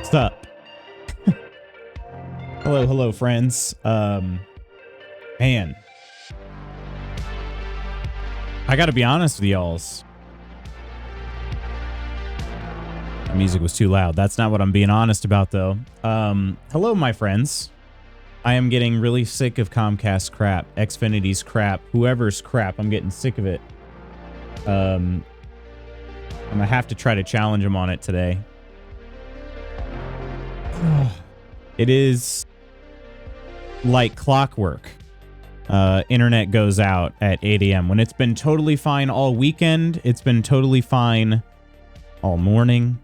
What's up? Hello, friends. Man, I gotta be honest with y'alls. The music was too loud. That's not what I'm being honest about, though. Hello, my friends. I am getting really sick of Comcast crap, Xfinity's crap, whoever's crap. I'm getting sick of it. I'm gonna have to try to challenge them on it today. It is like clockwork. Internet goes out at 8 a.m. when it's been totally fine all weekend. It's been totally fine all morning.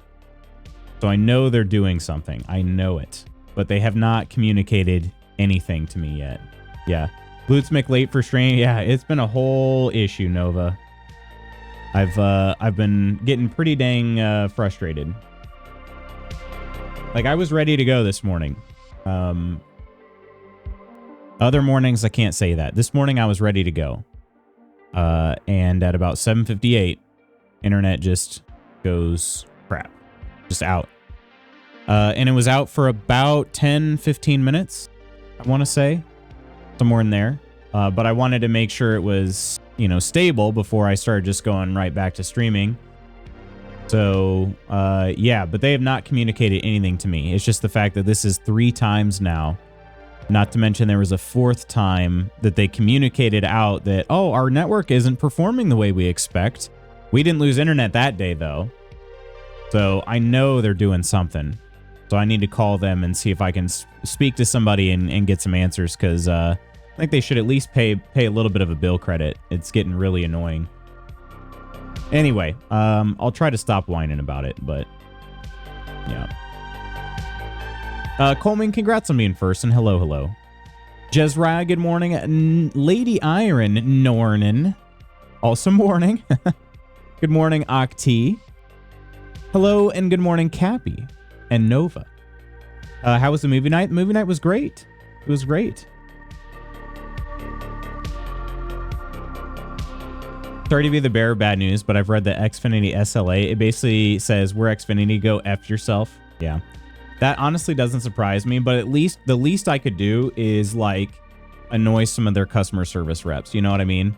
So I know they're doing something. I know it. But they have not communicated anything to me yet. Yeah. Boots make late for strain. Yeah, it's been a whole issue, Nova. I've been getting pretty dang frustrated. Like, I was ready to go this morning. Other mornings, I can't say that. This morning, I was ready to go. And at about 7:58, internet just goes crap. Just out. And it was out for about 10, 15 minutes, I want to say. Somewhere in there. But I wanted to make sure it was, you know, stable before I started just going right back to streaming. So, yeah, but they have not communicated anything to me. It's just the fact that this is 3 times now. Not to mention there was a 4th time that they communicated out that, oh, our network isn't performing the way we expect. We didn't lose internet that day, though. So I know they're doing something. So I need to call them and see if I can speak to somebody and get some answers, because I think they should at least pay a little bit of a bill credit. It's getting really annoying. Anyway, I'll try to stop whining about it, but yeah. Coleman, congrats on being first, and hello. Jezra, good morning. Lady Iron Nornan, also morning. Good morning, Octi. Hello, and good morning, Cappy and Nova. How was the movie night? The movie night was great. It was great. Sorry to be the bearer of bad news, but I've read the Xfinity SLA. It basically says, we're Xfinity, go F yourself. Yeah. That honestly doesn't surprise me, but at least the least I could do is like annoy some of their customer service reps. You know what I mean?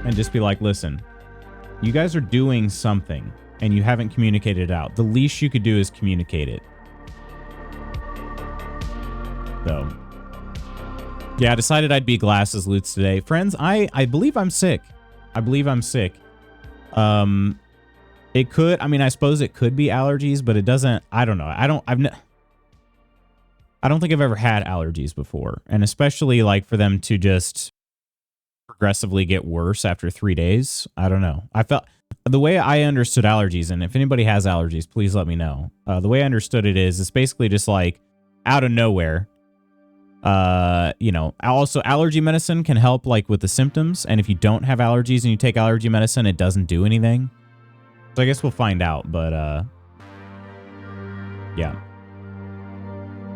And just be like, listen, you guys are doing something and you haven't communicated it out. The least you could do is communicate it. So, yeah, I decided I'd be glasses loots today. Friends, I believe I'm sick. I believe I'm sick. It could, I mean, I suppose it could be allergies, but it doesn't, I don't know. I don't think I've ever had allergies before. And especially like for them to just progressively get worse after 3 days. I don't know. I felt the way I understood allergies, and if anybody has allergies, please let me know. The way I understood it is it's basically just like out of nowhere. You know, also allergy medicine can help like with the symptoms. And if you don't have allergies and you take allergy medicine, it doesn't do anything. So I guess we'll find out, but yeah.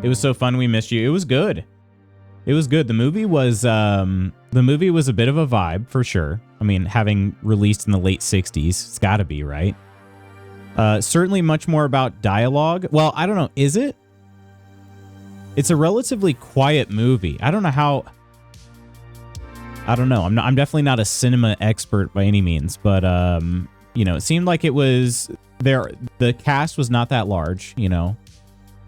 It was so fun. We missed you. It was good. It was good. The movie was a bit of a vibe for sure. I mean, having released in the late 60s, it's got to be, right? Certainly much more about dialogue. Well, I don't know. Is it? It's a relatively quiet movie. I don't know how. I don't know. I'm definitely not a cinema expert by any means, but you know, it seemed like it was there. The cast was not that large, you know.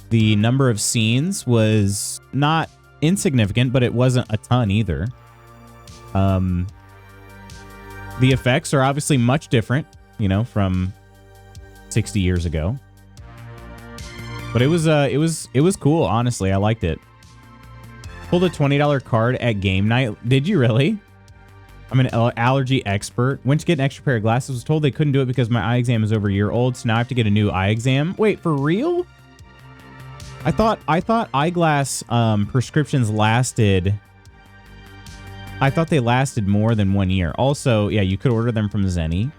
The number of scenes was not insignificant, but it wasn't a ton either. The effects are obviously much different, you know, from 60 years ago. But it was cool, honestly. I liked it. Pulled a $20 card at game night. Did you really? I'm an allergy expert. Went to get an extra pair of glasses. Was told they couldn't do it because my eye exam is over a year old. So now I have to get a new eye exam. Wait, for real? I thought eyeglass prescriptions lasted. I thought they lasted more than 1 year. Also, yeah, you could order them from Zenny.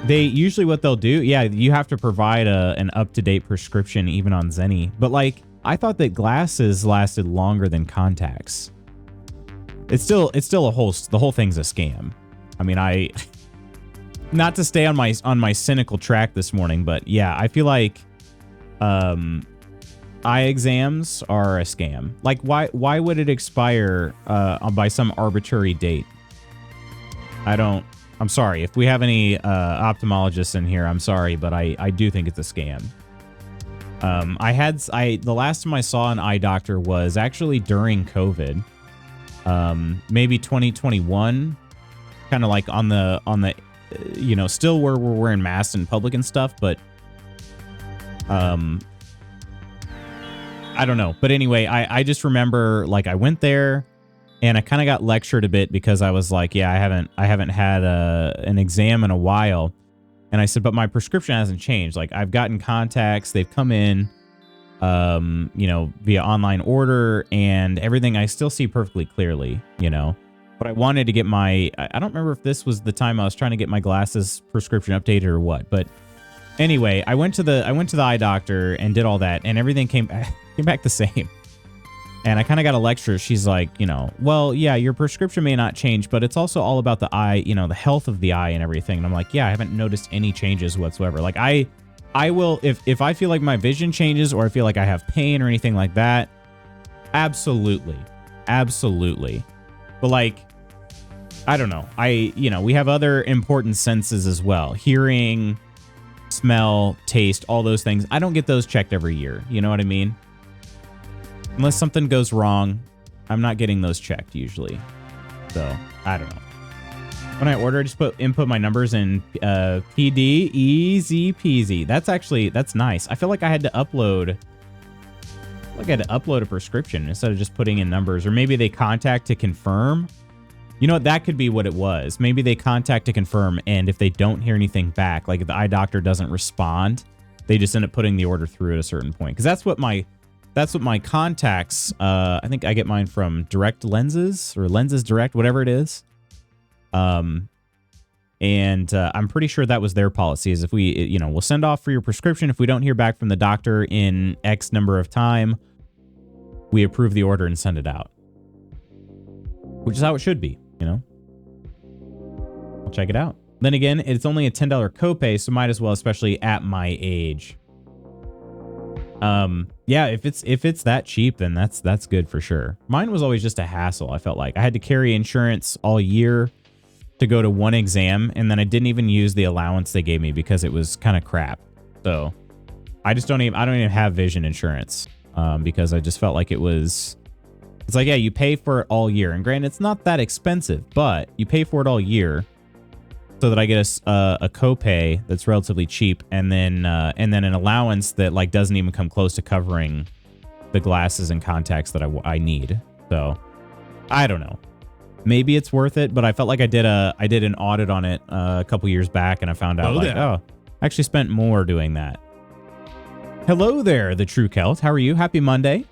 They usually what they'll do, yeah, you have to provide an up-to-date prescription even on Zenny. But like, I thought that glasses lasted longer than contacts. It's still the whole thing's a scam. I mean, not to stay on my cynical track this morning, but yeah, I feel like eye exams are a scam. Like, why would it expire by some arbitrary date? I'm sorry. If we have any ophthalmologists in here, I'm sorry, but I do think it's a scam. The last time I saw an eye doctor was actually during COVID. Maybe 2021, kind of like on the still where we're wearing masks in public and stuff, but I don't know. But anyway, I just remember, like, I went there and I kind of got lectured a bit because I was like, yeah, I haven't had an exam in a while. And I said, but my prescription hasn't changed. Like, I've gotten contacts, they've come in, via online order and everything. I still see perfectly clearly, but I wanted to get I don't remember if this was the time I was trying to get my glasses prescription updated or what, but anyway, I went to the eye doctor and did all that, and everything came back the same. And I kind of got a lecture. She's like, well, yeah, your prescription may not change, but it's also all about the eye, the health of the eye and everything. And I'm like, yeah, I haven't noticed any changes whatsoever. Like, I will, if I feel like my vision changes or I feel like I have pain or anything like that, absolutely. But like, I don't know. We have other important senses as well. Hearing, smell, taste, all those things. I don't get those checked every year. You know what I mean? Unless something goes wrong, I'm not getting those checked usually. So, I don't know. When I order, I just input my numbers in PD, easy peasy. That's nice. I feel like I had to upload a prescription instead of just putting in numbers. Or maybe they contact to confirm. You know what? That could be what it was. Maybe they contact to confirm, and if they don't hear anything back, like if the eye doctor doesn't respond, they just end up putting the order through at a certain point. Because that's what my contacts, I think I get mine from Direct Lenses or Lenses Direct, whatever it is. I'm pretty sure that was their policy, is if we'll send off for your prescription. If we don't hear back from the doctor in X number of time, we approve the order and send it out. Which is how it should be, I'll check it out. Then again, it's only a $10 copay, so might as well, especially at my age. Yeah, if it's that cheap, then that's good for sure. Mine was always just a hassle. I felt like I had to carry insurance all year to go to one exam, and then I didn't even use the allowance they gave me because it was kind of crap. So I don't even have vision insurance, because I just felt like it's like, yeah, you pay for it all year, and granted, it's not that expensive, but you pay for it all year so that I get a copay that's relatively cheap, and then an allowance that like doesn't even come close to covering the glasses and contacts that I need. So I don't know. Maybe it's worth it, but I felt like I did an audit on it a couple years back, and I found out I actually spent more doing that. Hello there, the True Celt. How are you? Happy Monday.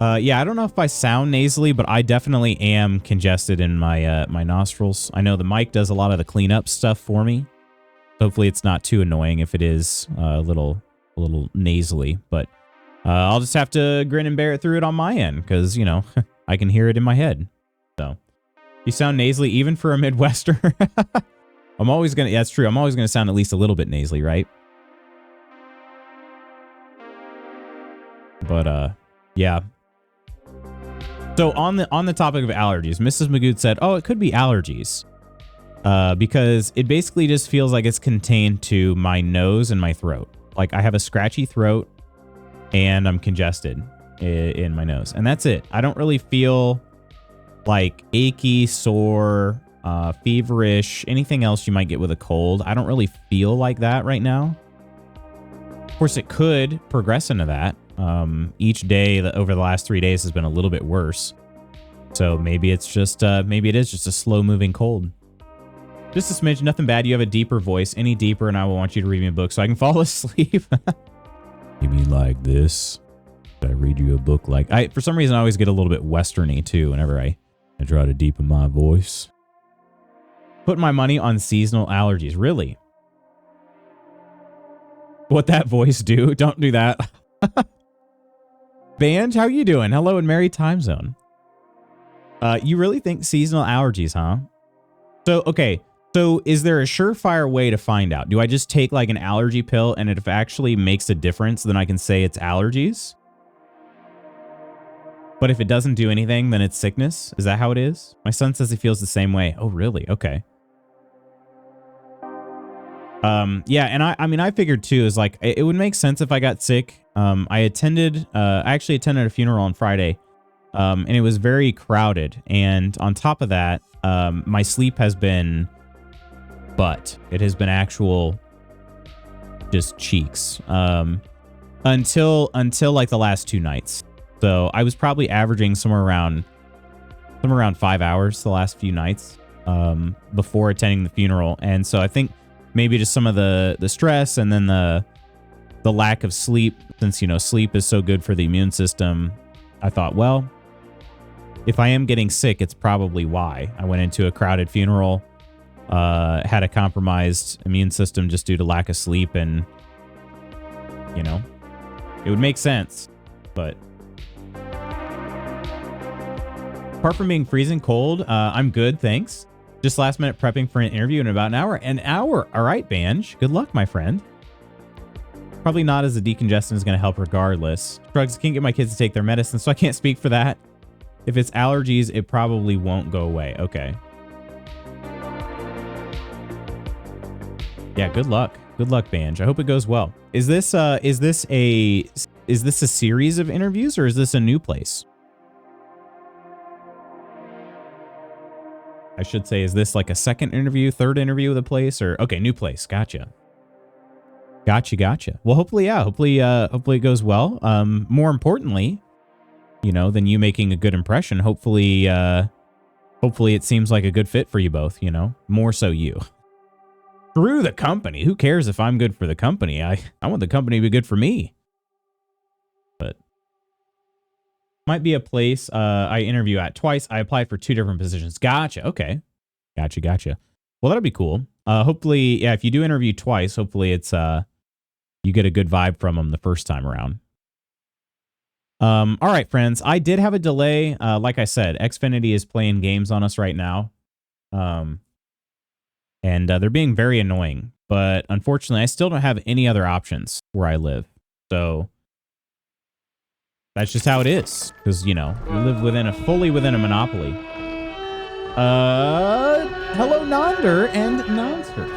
Yeah, I don't know if I sound nasally, but I definitely am congested in my my nostrils. I know the mic does a lot of the cleanup stuff for me. Hopefully it's not too annoying if it is a little nasally, but I'll just have to grin and bear it through it on my end, because, I can hear it in my head. So, you sound nasally even for a Midwesterner. That's true. I'm always going to sound at least a little bit nasally, right? But, yeah. So on the topic of allergies, Mrs. Magoo said, oh, it could be allergies. Because it basically just feels like it's contained to my nose and my throat. Like I have a scratchy throat and I'm congested in my nose. And that's it. I don't really feel like achy, sore, feverish, anything else you might get with a cold. I don't really feel like that right now. Of course, it could progress into that. Each day over the last 3 days has been a little bit worse. So maybe it's just, maybe it is just a slow moving cold. Just a smidge, nothing bad. You have a deeper voice, any deeper, and I will want you to read me a book so I can fall asleep. You mean like this? Did I read you a book like, for some reason I always get a little bit westerny too whenever I try to deepen my voice. Put my money on seasonal allergies. Really? What that voice do? Don't do that. Band, how you doing? Hello in Merry Time Zone. You really think seasonal allergies, huh? So, okay. So is there a surefire way to find out? Do I just take like an allergy pill and if it actually makes a difference, then I can say it's allergies? But if it doesn't do anything, then it's sickness? Is that how it is? My son says he feels the same way. Oh, really? Okay. Yeah, and I mean, I figured too, is like, it would make sense if I got sick. I actually attended a funeral on Friday, and it was very crowded. And on top of that, my sleep has been it has been actual just cheeks, until like the last 2 nights. So I was probably averaging somewhere around 5 hours the last few nights, before attending the funeral. And so I think maybe just some of the stress and then the lack of sleep, since, you know, sleep is so good for the immune system. I thought, well, if I am getting sick, it's probably why. I went into a crowded funeral, had a compromised immune system just due to lack of sleep, and, you know, it would make sense. But apart from being freezing cold, I'm good, thanks. Just last minute prepping for an interview in about an hour. An hour. All right, Banj. Good luck, my friend. Probably not, as the decongestant is going to help regardless. Drugs, can't get my kids to take their medicine, so I can't speak for that. If it's allergies, it probably won't go away. Okay. Yeah, good luck. Good luck, Banj. I hope it goes well. Is this a series of interviews, or is this a new place? I should say, is this like a second interview, third interview with a place, or okay, new place. Gotcha. Gotcha. Well, hopefully, yeah. Hopefully it goes well. More importantly, you know, than you making a good impression. Hopefully it seems like a good fit for you both, you know, more so you. Through the company. Who cares if I'm good for the company? I want the company to be good for me. But might be a place I interview at twice. I applied for 2 different positions. Gotcha. Okay. Gotcha. Well, that'll be cool. Hopefully, yeah, if you do interview twice, hopefully it's you get a good vibe from them the first time around. All right, friends. I did have a delay. Like I said, Xfinity is playing games on us right now. And they're being very annoying. But unfortunately, I still don't have any other options where I live. So that's just how it is. Because, you know, we live fully within a monopoly. Hello, Nonder and Nonster.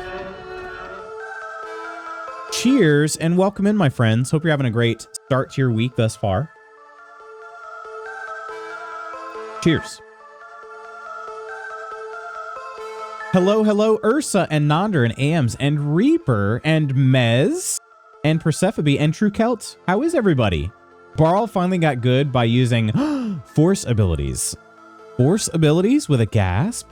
Cheers and welcome in, my friends. Hope you're having a great start to your week thus far. Cheers. Hello, Ursa and Nonder and Ams and Reaper and Mez and Persephone and True Celt. How is everybody? Barl finally got good by using force abilities. Force abilities with a gasp?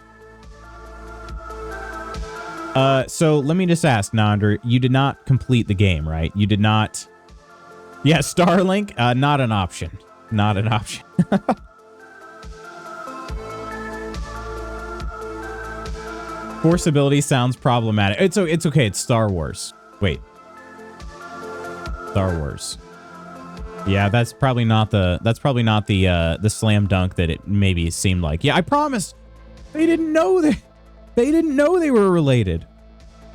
So let me just ask, Nonder, you did not complete the game, right? You did not... Yeah, Starlink, not an option. Not an option. Force ability sounds problematic. It's okay. It's Star Wars. Wait. Star Wars. Yeah, that's probably not the slam dunk that it maybe seemed like. Yeah, I promise. They didn't know they were related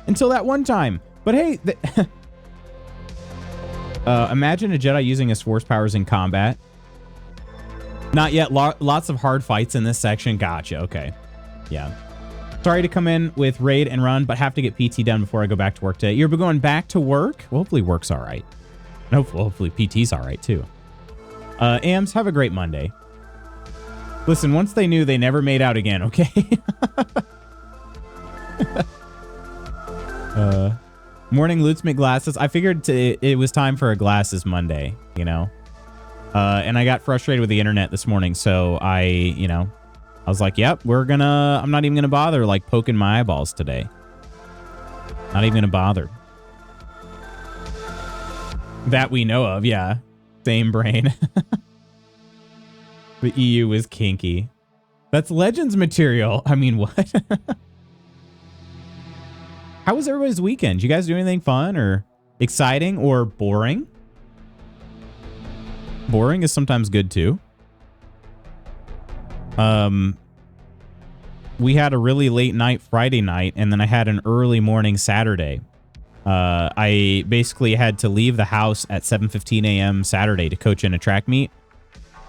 until that one time. But hey, imagine a Jedi using his force powers in combat. Not yet. Lots of hard fights in this section. Gotcha. Okay. Yeah. Sorry to come in with raid and run, but have to get PT done before I go back to work today. You're going back to work? Well, hopefully work's all right. And hopefully PT's all right too. Ams, have a great Monday. Listen, once they knew, they never made out again, okay? Morning Loots make glasses. I figured it was time for a glasses Monday, you know? And I got frustrated with the internet this morning, so I was like, yep, I'm not even gonna bother like poking my eyeballs today. Not even gonna bother. That we know of, yeah. Same brain. The EU is kinky. That's Legends material. I mean, what? How was everybody's weekend? Did you guys do anything fun or exciting or boring? Boring is sometimes good too. we had a really late night Friday night, and then I had an early morning Saturday. I basically had to leave the house at 7:15 a.m. Saturday to coach in a track meet.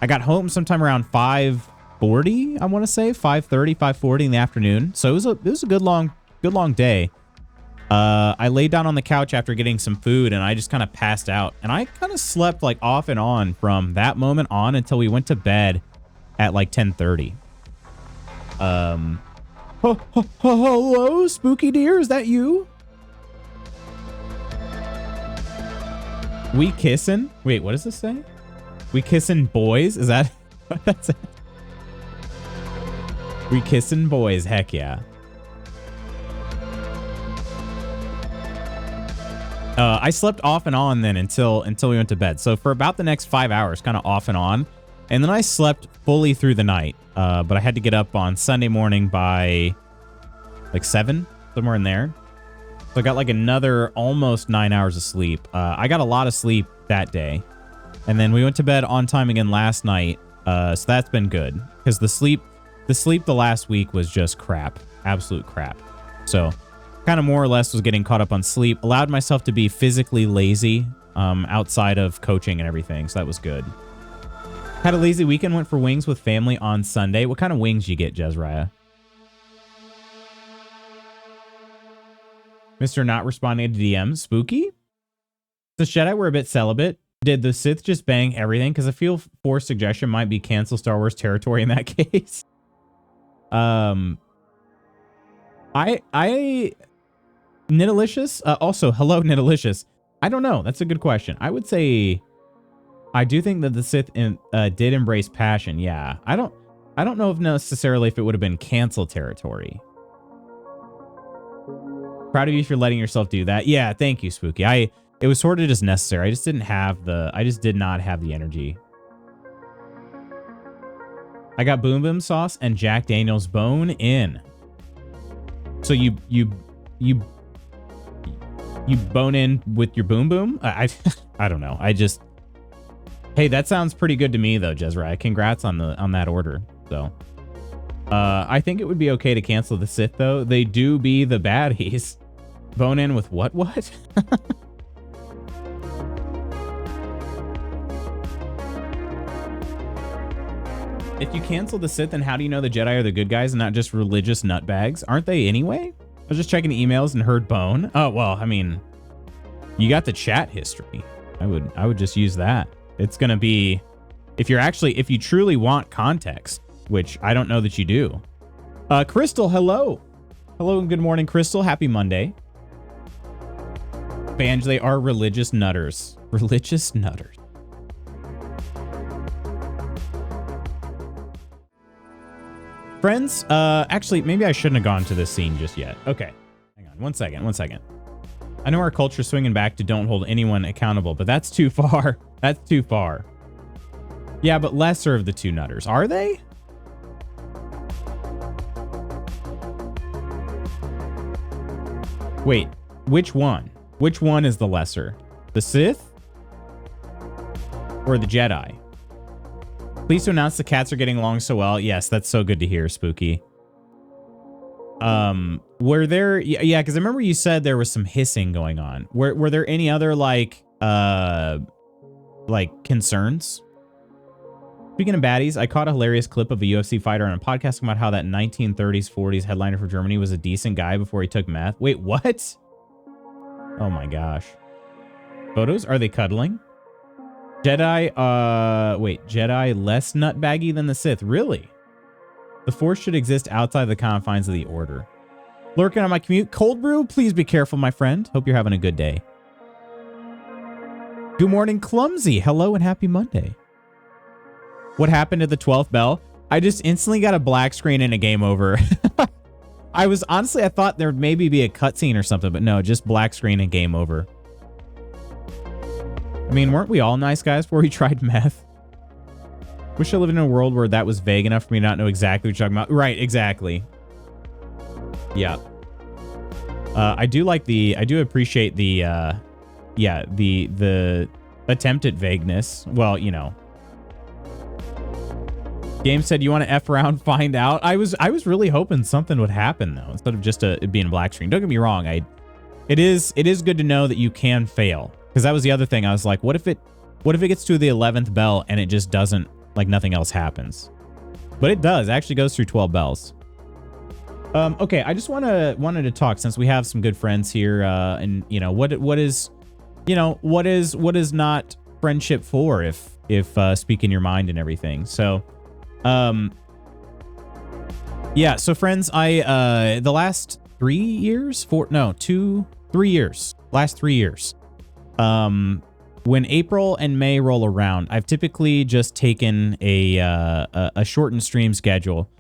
I got home sometime around 5:40, I want to say 5:30, 5:40 in the afternoon. So it was a good long day. I laid down on the couch after getting some food, and I just kind of passed out. And I kind of slept like off and on from that moment on until we went to bed at like 10:30. Hello, spooky deer, is that you? We kissin'? Wait, what does this say? We kissin' boys? Is that what that's it? We kissin' boys, heck yeah. I slept off and on then until we went to bed. So for about the next 5 hours, kind of off and on. And then I slept fully through the night. But I had to get up on Sunday morning by like 7, somewhere in there. So I got like another almost 9 hours of sleep. I got a lot of sleep that day. And then we went to bed on time again last night. So that's been good. Because the sleep the last week was just crap. Absolute crap. So kind of more or less was getting caught up on sleep. Allowed myself to be physically lazy outside of coaching and everything. So that was good. Had a lazy weekend. Went for wings with family on Sunday. What kind of wings you get, Jezraiah? Mr. Not responding to DMs. Spooky? The Jedi were a bit celibate. Did the Sith just bang everything? Because I feel Force suggestion might be cancel Star Wars territory in that case. Nidalicious? Also, hello, Nidalicious. I don't know. That's a good question. I would say I do think that the Sith did embrace passion. Yeah. I don't know if necessarily if it would have been cancel territory. Proud of you for letting yourself do that. Yeah, thank you, Spooky. It was sort of just necessary. I just did not have the energy. I got Boom Boom sauce and Jack Daniel's bone in. So you bone in with your Boom Boom? I don't know. Hey, that sounds pretty good to me though, Jezraiah. Congrats on that order. So I think it would be okay to cancel the Sith though. They do be the baddies. Bone in with what? If you cancel the Sith, then how do you know the Jedi are the good guys and not just religious nutbags? Aren't they anyway? I was just checking emails and heard bone. Oh, well, I mean, you got the chat history. I would just use that. It's going to be, if you truly want context, which I don't know that you do. Crystal, hello. Hello and good morning, Crystal. Happy Monday. Banj, they are religious nutters. Religious nutters. Friends, actually, maybe I shouldn't have gone to this scene just yet. Okay, hang on, one second. I know our culture's swinging back to don't hold anyone accountable, but that's too far. That's too far. Yeah, but lesser of the two nutters. Are they? Wait, which one? Which one is the lesser? The Sith? Or the Jedi? Pleased to announce the cats are getting along so well. Yes, that's so good to hear, Spooky. Were there... Yeah, because I remember you said there was some hissing going on. Were there any other, like concerns? Speaking of baddies, I caught a hilarious clip of a UFC fighter on a podcast about how that 1930s, 40s headliner for Germany was a decent guy before he took meth. Wait, what? Oh my gosh. Photos? Are they cuddling? Jedi, Jedi less nutbaggy than the Sith. Really? The Force should exist outside the confines of the Order. Lurking on my commute. Cold brew? Please be careful, my friend. Hope you're having a good day. Good morning, Clumsy. Hello and happy Monday. What happened to the 12th bell? I just instantly got a black screen and a game over. I thought there would maybe be a cutscene or something, but no, just black screen and game over. I mean, weren't we all nice guys before we tried meth? Wish I lived in a world where that was vague enough for me to not know exactly what you're talking about. Right, exactly. Yeah. I do appreciate the attempt at vagueness. Well, you know. Game said, you want to F around, find out? I was really hoping something would happen, though, instead of just it being a black screen. Don't get me wrong. It is good to know that you can fail. Because that was the other thing. I was like, what if it gets to the 11th bell and it just doesn't, like, nothing else happens? But it does. It actually goes through 12 bells. Okay, I just wanted to talk, since we have some good friends here, and you know, what is not friendship for, if speaking your mind and everything. So yeah, so friends, I the last 3 years, last 3 years, when April and May roll around, I've typically just taken a shortened stream schedule,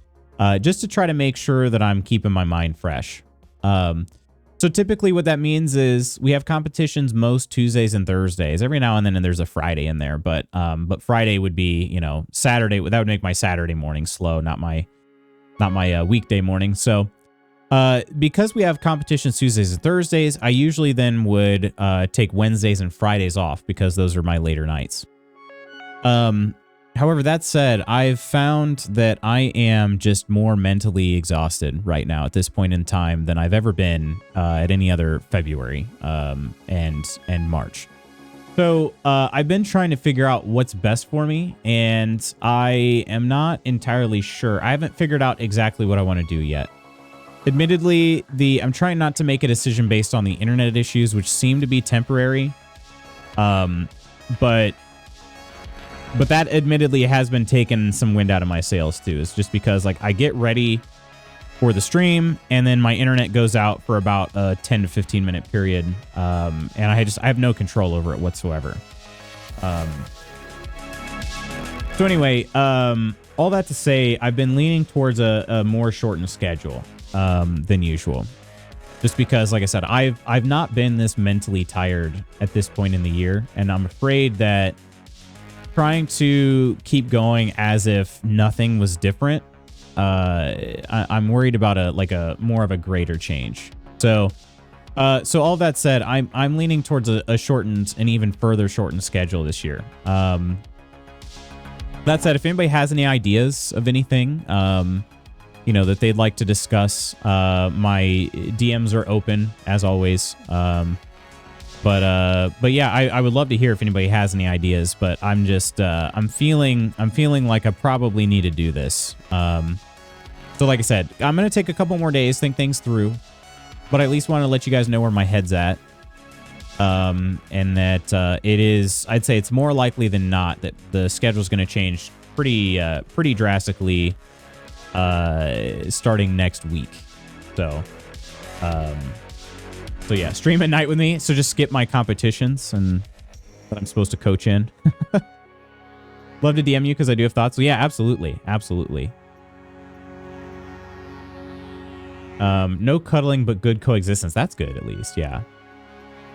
just to try to make sure that I'm keeping my mind fresh. So typically what that means is we have competitions most Tuesdays and Thursdays. Every now and then there's a Friday in there, but Friday would be, you know, Saturday. That would make my Saturday morning slow, not my weekday morning. So because we have competitions Tuesdays and Thursdays, I usually then would take Wednesdays and Fridays off, because those are my later nights. However, that said, I've found that I am just more mentally exhausted right now at this point in time than I've ever been at any other February and March. So I've been trying to figure out what's best for me, and I am not entirely sure. I haven't figured out exactly what I want to do yet. Admittedly, I'm trying not to make a decision based on the internet issues, which seem to be temporary. But that admittedly has been taking some wind out of my sails too. It's just because, like, I get ready for the stream and then my internet goes out for about a 10 to 15 minute period. And I have no control over it whatsoever. So anyway, all that to say, I've been leaning towards a more shortened schedule than usual. Just because, like I said, I've not been this mentally tired at this point in the year, and I'm afraid that trying to keep going as if nothing was different, I'm worried about a more of a greater change. So all that said, I'm leaning towards a shortened, an even further shortened schedule this year. That said, if anybody has any ideas of anything, you know, that they'd like to discuss, my DMs are open as always. But yeah, I would love to hear if anybody has any ideas, but I'm just, I'm feeling like I probably need to do this. So like I said, I'm going to take a couple more days, think things through, but I at least want to let you guys know where my head's at. And that, it is, I'd say it's more likely than not that the schedule's going to change pretty drastically, starting next week. So yeah, stream at night with me. So just skip my competitions and that I'm supposed to coach in. Love to DM you because I do have thoughts. So yeah, absolutely. Absolutely. No cuddling, but good coexistence. That's good, at least. Yeah.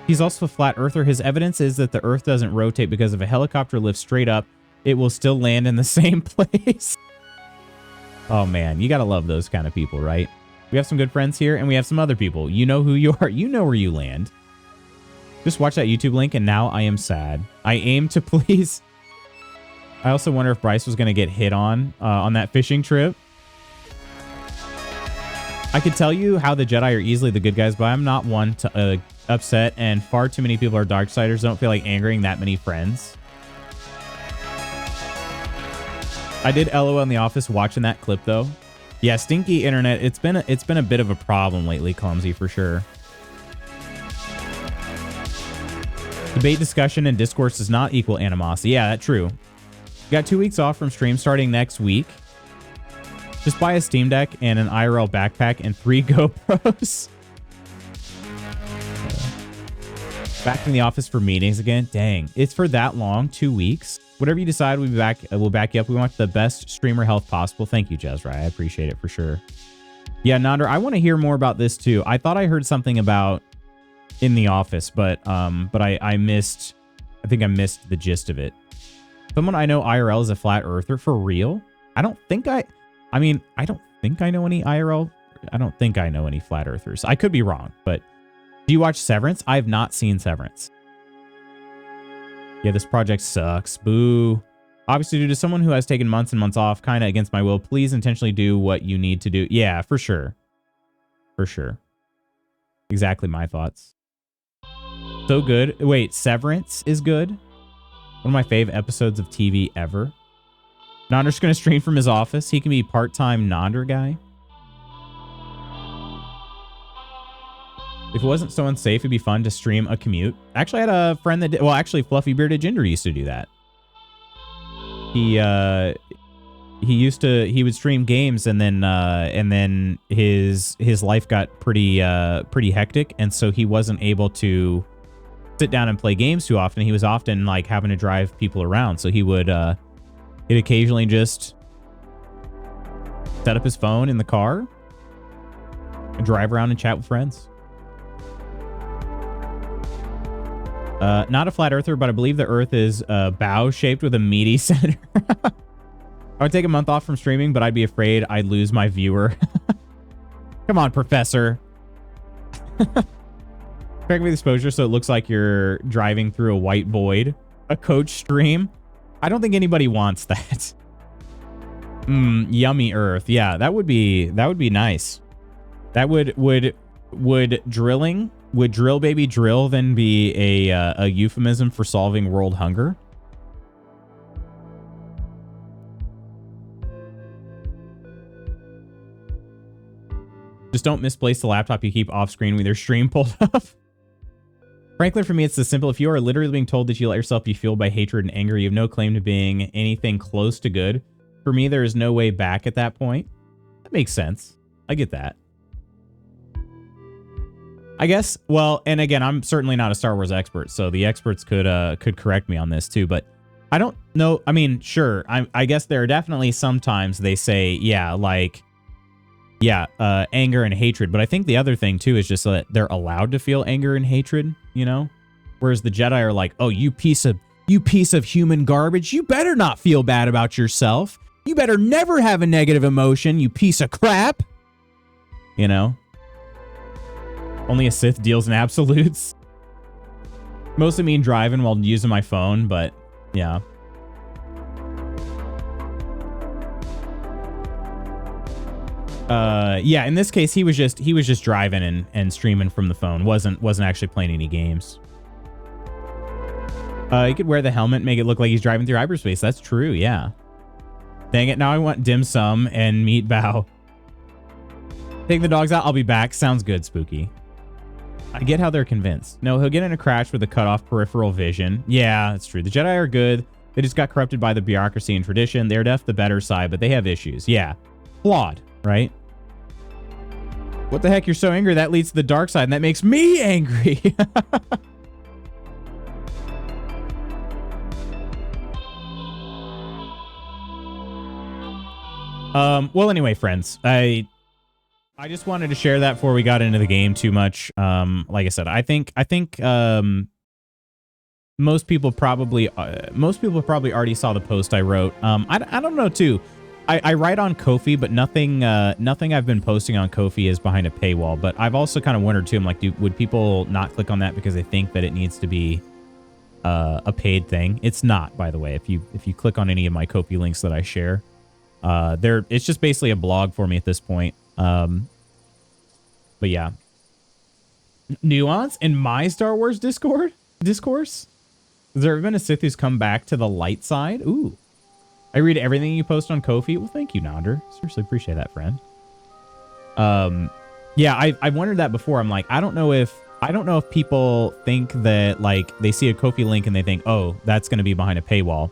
He's also a flat earther. His evidence is that the earth doesn't rotate because if a helicopter lifts straight up, it will still land in the same place. Oh man, you gotta love those kind of people, right? We have some good friends here, and we have some other people. You know who you are. You know where you land. Just watch that YouTube link, and now I am sad. I aim to please. I also wonder if Bryce was going to get hit on that fishing trip. I could tell you how the Jedi are easily the good guys, but I'm not one to upset, and far too many people are Darksiders. Don't feel like angering that many friends. I did LOL in the office watching that clip, though. Yeah, stinky internet. It's been a bit of a problem lately, Clumsy, for sure. Debate, discussion, and discourse does not equal animosity. Yeah, that's true. Got 2 weeks off from stream starting next week. Just buy a Steam Deck and an IRL backpack and 3 GoPros. Back in the office for meetings again. Dang, it's for that long, 2 weeks. Whatever you decide, we'll be back. We'll back you up. We want the best streamer health possible. Thank you, Jezrai. I appreciate it for sure. Yeah, Nander, I want to hear more about this too. I thought I heard something about in the office, but I missed. I think I missed the gist of it. Someone I know IRL is a flat earther for real. I don't think I know any IRL. I don't think I know any flat earthers. I could be wrong, but do you watch Severance? I have not seen Severance. Yeah, this project sucks. Boo. Obviously, due to someone who has taken months and months off, kind of against my will, please intentionally do what you need to do. Yeah, for sure. For sure. Exactly my thoughts. So good. Wait, Severance is good? One of my fave episodes of TV ever. Nonder's going to stream from his office. He can be part-time Nonder guy. If it wasn't so unsafe, it'd be fun to stream a commute. Actually, I had a friend that did, well, actually, Fluffy Bearded Ginger used to do that. He would stream games, and then his life got pretty hectic, and so he wasn't able to sit down and play games too often. He was often like having to drive people around, so he would he'd occasionally just set up his phone in the car and drive around and chat with friends. Not a flat earther, but I believe the earth is bow shaped with a meaty center. I would take a month off from streaming, but I'd be afraid I'd lose my viewer. Come on, Professor. Correct with exposure so it looks like you're driving through a white void. A coach stream. I don't think anybody wants that. Yummy earth. Yeah, that would be nice. That would drill baby drill then be a euphemism for solving world hunger? Just don't misplace the laptop you keep off screen with your stream pulled up. Frankly, for me, it's this simple. If you are literally being told that you let yourself be fueled by hatred and anger, you have no claim to being anything close to good. For me, there is no way back at that point. That makes sense. I get that. I guess, well, and again, I'm certainly not a Star Wars expert, so the experts could correct me on this too, but I don't know. I mean, sure, I guess there are definitely sometimes they say, yeah, like, yeah, anger and hatred. But I think the other thing, too, is just that they're allowed to feel anger and hatred, you know? Whereas the Jedi are like, oh, you piece of human garbage. You better not feel bad about yourself. You better never have a negative emotion, you piece of crap. You know? Only a Sith deals in absolutes. Mostly mean driving while using my phone, but yeah. Yeah, in this case, he was just driving and streaming from the phone. Wasn't actually playing any games. He could wear the helmet, make it look like he's driving through hyperspace. That's true, yeah. Dang it, now I want dim sum and meat bow. Take the dogs out, I'll be back. Sounds good, Spooky. I get how they're convinced. No, he'll get in a crash with a cut-off peripheral vision. Yeah, that's true. The Jedi are good. They just got corrupted by the bureaucracy and tradition. They're definitely the better side, but they have issues. Yeah. Flawed, right? What the heck? You're so angry. That leads to the dark side, and that makes me angry. Well, anyway, friends, I just wanted to share that before we got into the game too much. Like I said, I think most people probably already saw the post I wrote. I don't know too. I write on Ko-fi, but nothing I've been posting on Ko-fi is behind a paywall. But I've also kind of wondered too. I'm like, would people not click on that because they think that it needs to be a paid thing? It's not, by the way. If you click on any of my Ko-fi links that I share, it's just basically a blog for me at this point. But yeah, nuance in my Star Wars discourse. Has there ever been a Sith who's come back to the light side? Ooh. I read everything you post on Ko-fi. Well, thank you, Nonder. Seriously appreciate that, friend. Yeah, I've wondered that before. I'm like, I don't know if people think that like they see a Ko-fi link and they think, oh, that's going to be behind a paywall.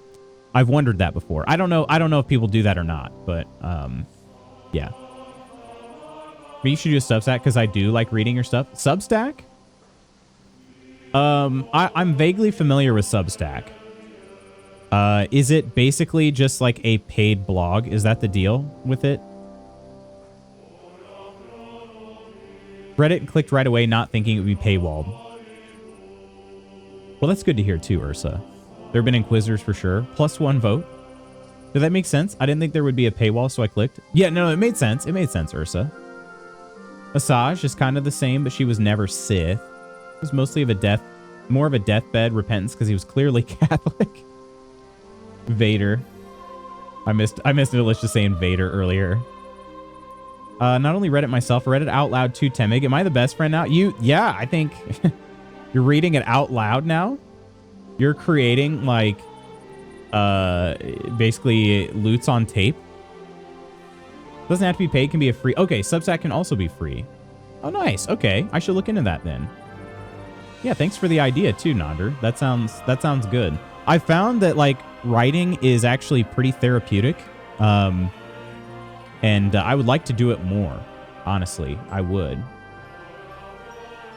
I've wondered that before. I don't know if people do that or not, but yeah. But you should do a Substack because I do like reading your stuff. Substack? I'm vaguely familiar with Substack. Is it basically just like a paid blog? Is that the deal with it? Read it and clicked right away, not thinking it would be paywalled. Well, that's good to hear too, Ursa. There have been Inquisitors for sure. +1 vote. Did that make sense? I didn't think there would be a paywall, so I clicked. Yeah, no, it made sense. It made sense, Ursa. Asajj is kind of the same, but she was never Sith. It was mostly more of a deathbed repentance because he was clearly Catholic. Vader. I missed Village just saying Vader earlier. Not only read it myself, I read it out loud too, Temig. Am I the best friend now? Yeah, I think you're reading it out loud now. You're creating like basically loots on tape. Doesn't have to be paid, can be a free. Okay, Substack can also be free. Oh, nice. Okay, I should look into that then. Yeah, thanks for the idea too, Nonder. That sounds good. I found that like writing is actually pretty therapeutic. And I would like to do it more. Honestly, I would.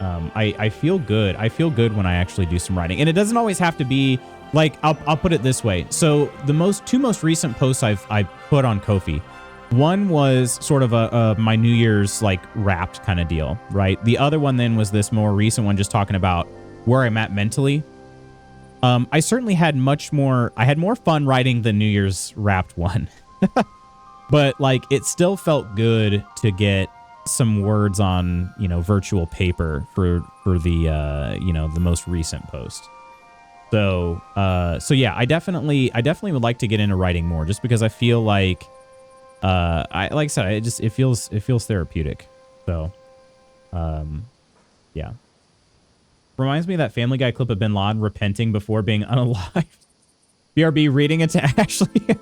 I feel good. I feel good when I actually do some writing, and it doesn't always have to be like. I'll put it this way. So the two most recent posts I put on Ko-fi, one was sort of a my New Year's like wrapped kind of deal, right? The other one then was this more recent one, just talking about where I'm at mentally. I certainly had I had more fun writing the New Year's wrapped one. But like it still felt good to get some words on, virtual paper for the the most recent post. So yeah, I definitely would like to get into writing more, just because I feel like like I said, it feels therapeutic. So yeah. Reminds me of that Family Guy clip of Bin Laden repenting before being unalived. BRB reading it to Ashley.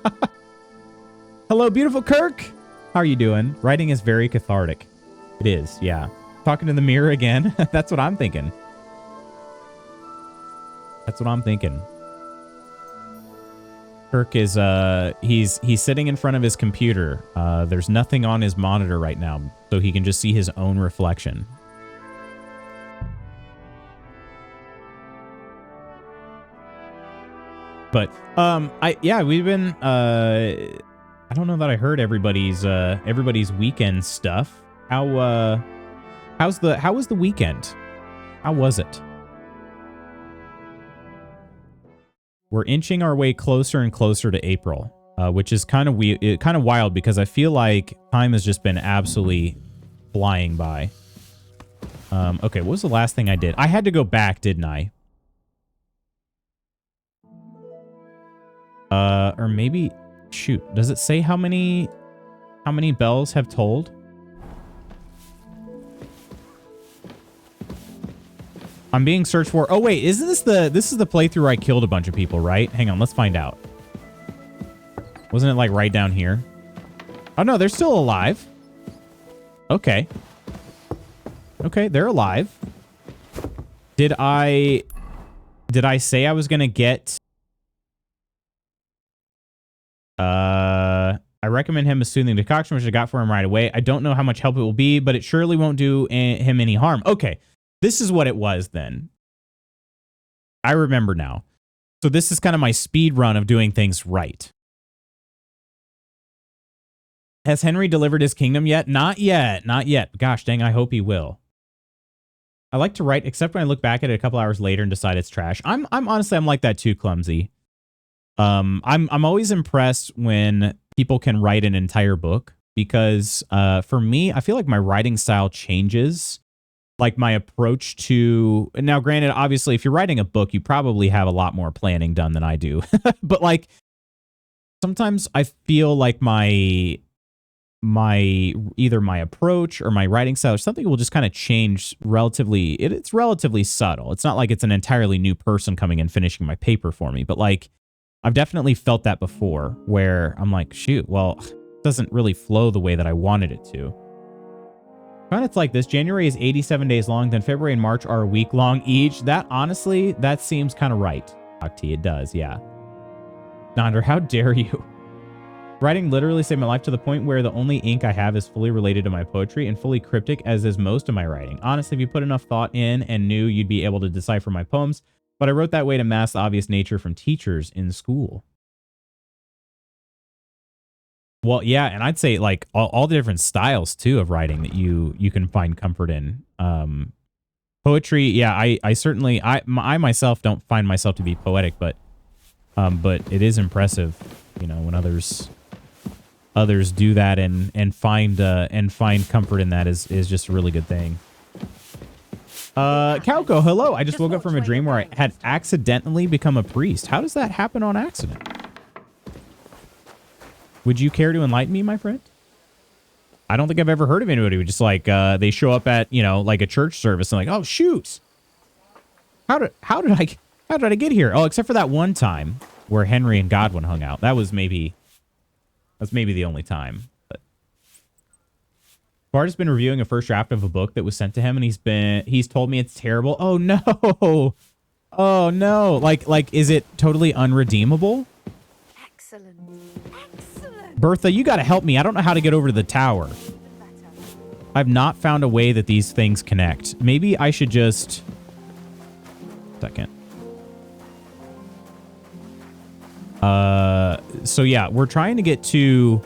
Hello, beautiful Kirk. How are you doing? Writing is very cathartic. It is, yeah. Talking to the mirror again. That's what I'm thinking. That's what I'm thinking. Kirk is, he's sitting in front of his computer. There's nothing on his monitor right now, so he can just see his own reflection. But, we've been, I don't know that I heard everybody's weekend stuff. How was the weekend? How was it? We're inching our way closer and closer to April, which is kind of wild, because I feel like time has just been absolutely flying by. Okay, what was the last thing I did? I had to go back, didn't I? Or maybe, shoot, does it say how many bells have tolled? I'm being searched for. Oh wait, isn't this the playthrough where I killed a bunch of people, right? Hang on, let's find out. Wasn't it like right down here? Oh no, they're still alive. Okay. Okay, they're alive. Did I say I was gonna get I recommend him a soothing decoction, which I got for him right away. I don't know how much help it will be, but it surely won't do him any harm. Okay, this is what it was then. I remember now. So this is kind of my speed run of doing things right. Has Henry delivered his kingdom yet? Not yet. Not yet. Gosh dang, I hope he will. I like to write, except when I look back at it a couple hours later and decide it's trash. I'm honestly, I'm like that too, Clumsy. I'm always impressed when people can write an entire book, because for me, I feel like my writing style changes. Like my approach to, now granted, obviously, if you're writing a book, you probably have a lot more planning done than I do. But like sometimes I feel like either my approach or my writing style or something will just kind of change relatively. It's relatively subtle. It's not like it's an entirely new person coming and finishing my paper for me, but like I've definitely felt that before, where I'm like, shoot, well, it doesn't really flow the way that I wanted it to. Kind of like this. January is 87 days long, then February and March are a week long each. That honestly, that seems kind of right. Octi, it does, yeah. Nonder, how dare you? Writing literally saved my life to the point where the only ink I have is fully related to my poetry and fully cryptic, as is most of my writing. Honestly, if you put enough thought in and knew, you'd be able to decipher my poems, but I wrote that way to mask the obvious nature from teachers in school. Well, yeah, and I'd say like all the different styles too of writing that you can find comfort in. Poetry, yeah, I certainly I myself don't find myself to be poetic, but it is impressive, you know, when others do that and find comfort in that is just a really good thing. Calco, hello. I just woke up from a dream where I had accidentally become a priest. How does that happen on accident? Would you care to enlighten me, my friend? I don't think I've ever heard of anybody who just like, they show up at, you know, like a church service and like, oh, shoot. How did I get here? Oh, except for that one time where Henry and Godwin hung out. That's maybe the only time. But Bart has been reviewing a first draft of a book that was sent to him, and he's told me it's terrible. Oh no. Oh no. Like is it totally unredeemable? Excellent. Excellent. Bertha, you got to help me. I don't know how to get over to the tower. I've not found a way that these things connect. Maybe I should just... Second. So yeah, we're trying to get to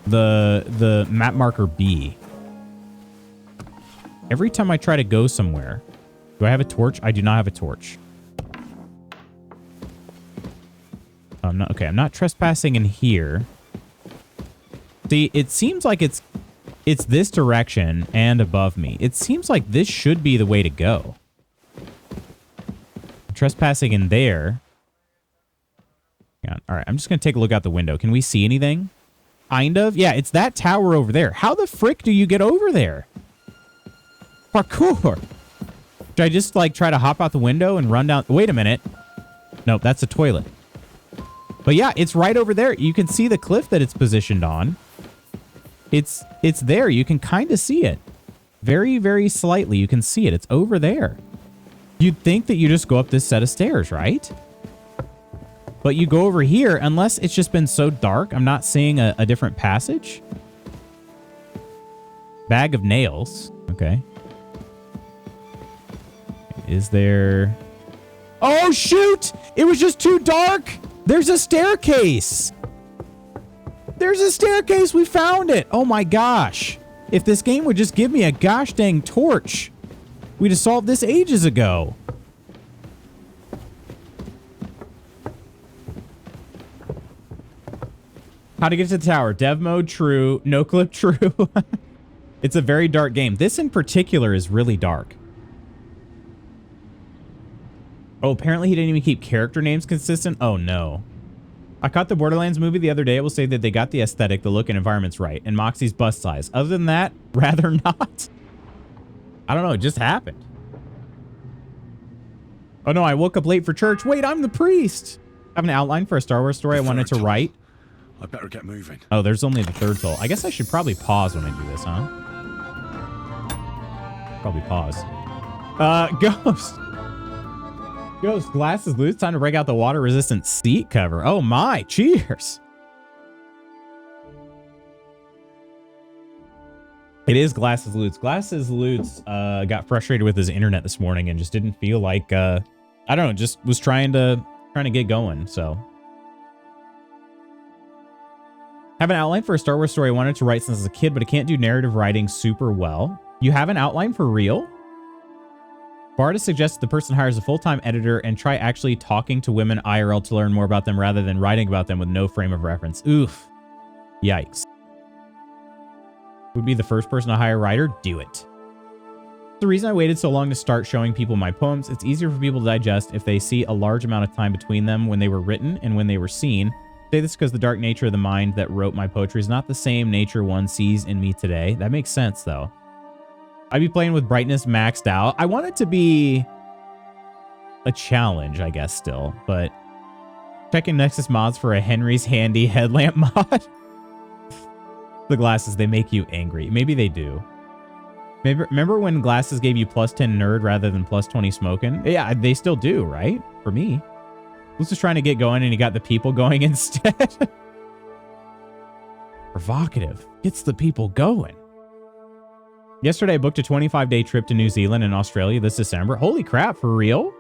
the map marker B. Every time I try to go somewhere, do I have a torch? I do not have a torch. I'm not trespassing in here. See, it seems like it's this direction and above me. It seems like this should be the way to go. Trespassing in there. Hang on. All right, I'm just going to take a look out the window. Can we see anything? Kind of. Yeah, it's that tower over there. How the frick do you get over there? Parkour. Should I just, like, try to hop out the window and run down? Wait a minute. Nope, that's a toilet. But yeah, it's right over there. You can see the cliff that it's positioned on. It's there. You can kind of see it. Very, very slightly. You can see it. It's over there. You'd think that you just go up this set of stairs, right? But you go over here, unless it's just been so dark, I'm not seeing a different passage. Bag of nails. Okay. Is there... Oh, shoot! It was just too dark! There's a staircase! There's a staircase! We found it! Oh my gosh! If this game would just give me a gosh dang torch, we'd have solved this ages ago. How to get to the tower. Dev mode, true. No clip, true. It's a very dark game. This in particular is really dark. Oh, apparently he didn't even keep character names consistent. Oh, no. I caught the Borderlands movie the other day. I will say that they got the aesthetic, the look, and environments right. And Moxie's bust size. Other than that, rather not. I don't know. It just happened. Oh, no. I woke up late for church. Wait, I'm the priest. I have an outline for a Star Wars story I wanted to write. I better get moving. Oh, there's only the third soul. I guess I should probably pause when I do this, huh? Probably pause. Ghost, glass is loose. Time to break out the water-resistant seat cover. Oh my, cheers. It is Glasses Lutz. Glasses Lutz got frustrated with his internet this morning and just didn't feel like, I don't know, just was trying to get going, so. Have an outline for a Star Wars story I wanted to write since I was a kid, but I can't do narrative writing super well. You have an outline for real? Bard has suggested the person hires a full-time editor and try actually talking to women IRL to learn more about them rather than writing about them with no frame of reference. Oof. Yikes. Would be the first person to hire a writer? Do it. The reason I waited so long to start showing people my poems, it's easier for people to digest if they see a large amount of time between them when they were written and when they were seen. I say this because the dark nature of the mind that wrote my poetry is not the same nature one sees in me today. That makes sense, though. I'd be playing with brightness maxed out. I want it to be a challenge, I guess, still, but checking Nexus mods for a Henry's Handy headlamp mod. The glasses, they make you angry. Maybe they do. Remember when glasses gave you +10 nerd rather than +20 smoking? Yeah, they still do, right? For me. Luke's just trying to get going and he got the people going instead. Provocative. Gets the people going. Yesterday, I booked a 25-day trip to New Zealand and Australia this December. Holy crap, for real?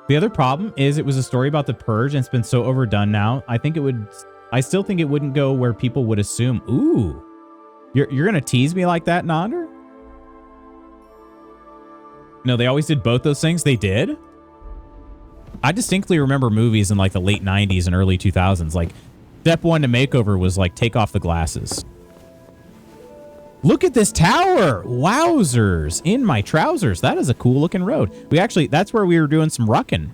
The other problem is it was a story about the purge and it's been so overdone now. I still think it wouldn't go where people would assume. Ooh. You're going to tease me like that, Nonder? No, they always did both those things. They did? I distinctly remember movies in like the late 90s and early 2000s. Like, step one to makeover was like, take off the glasses. Look at this tower. Wowzers. In my trousers. That is a cool looking road. That's where we were doing some rucking.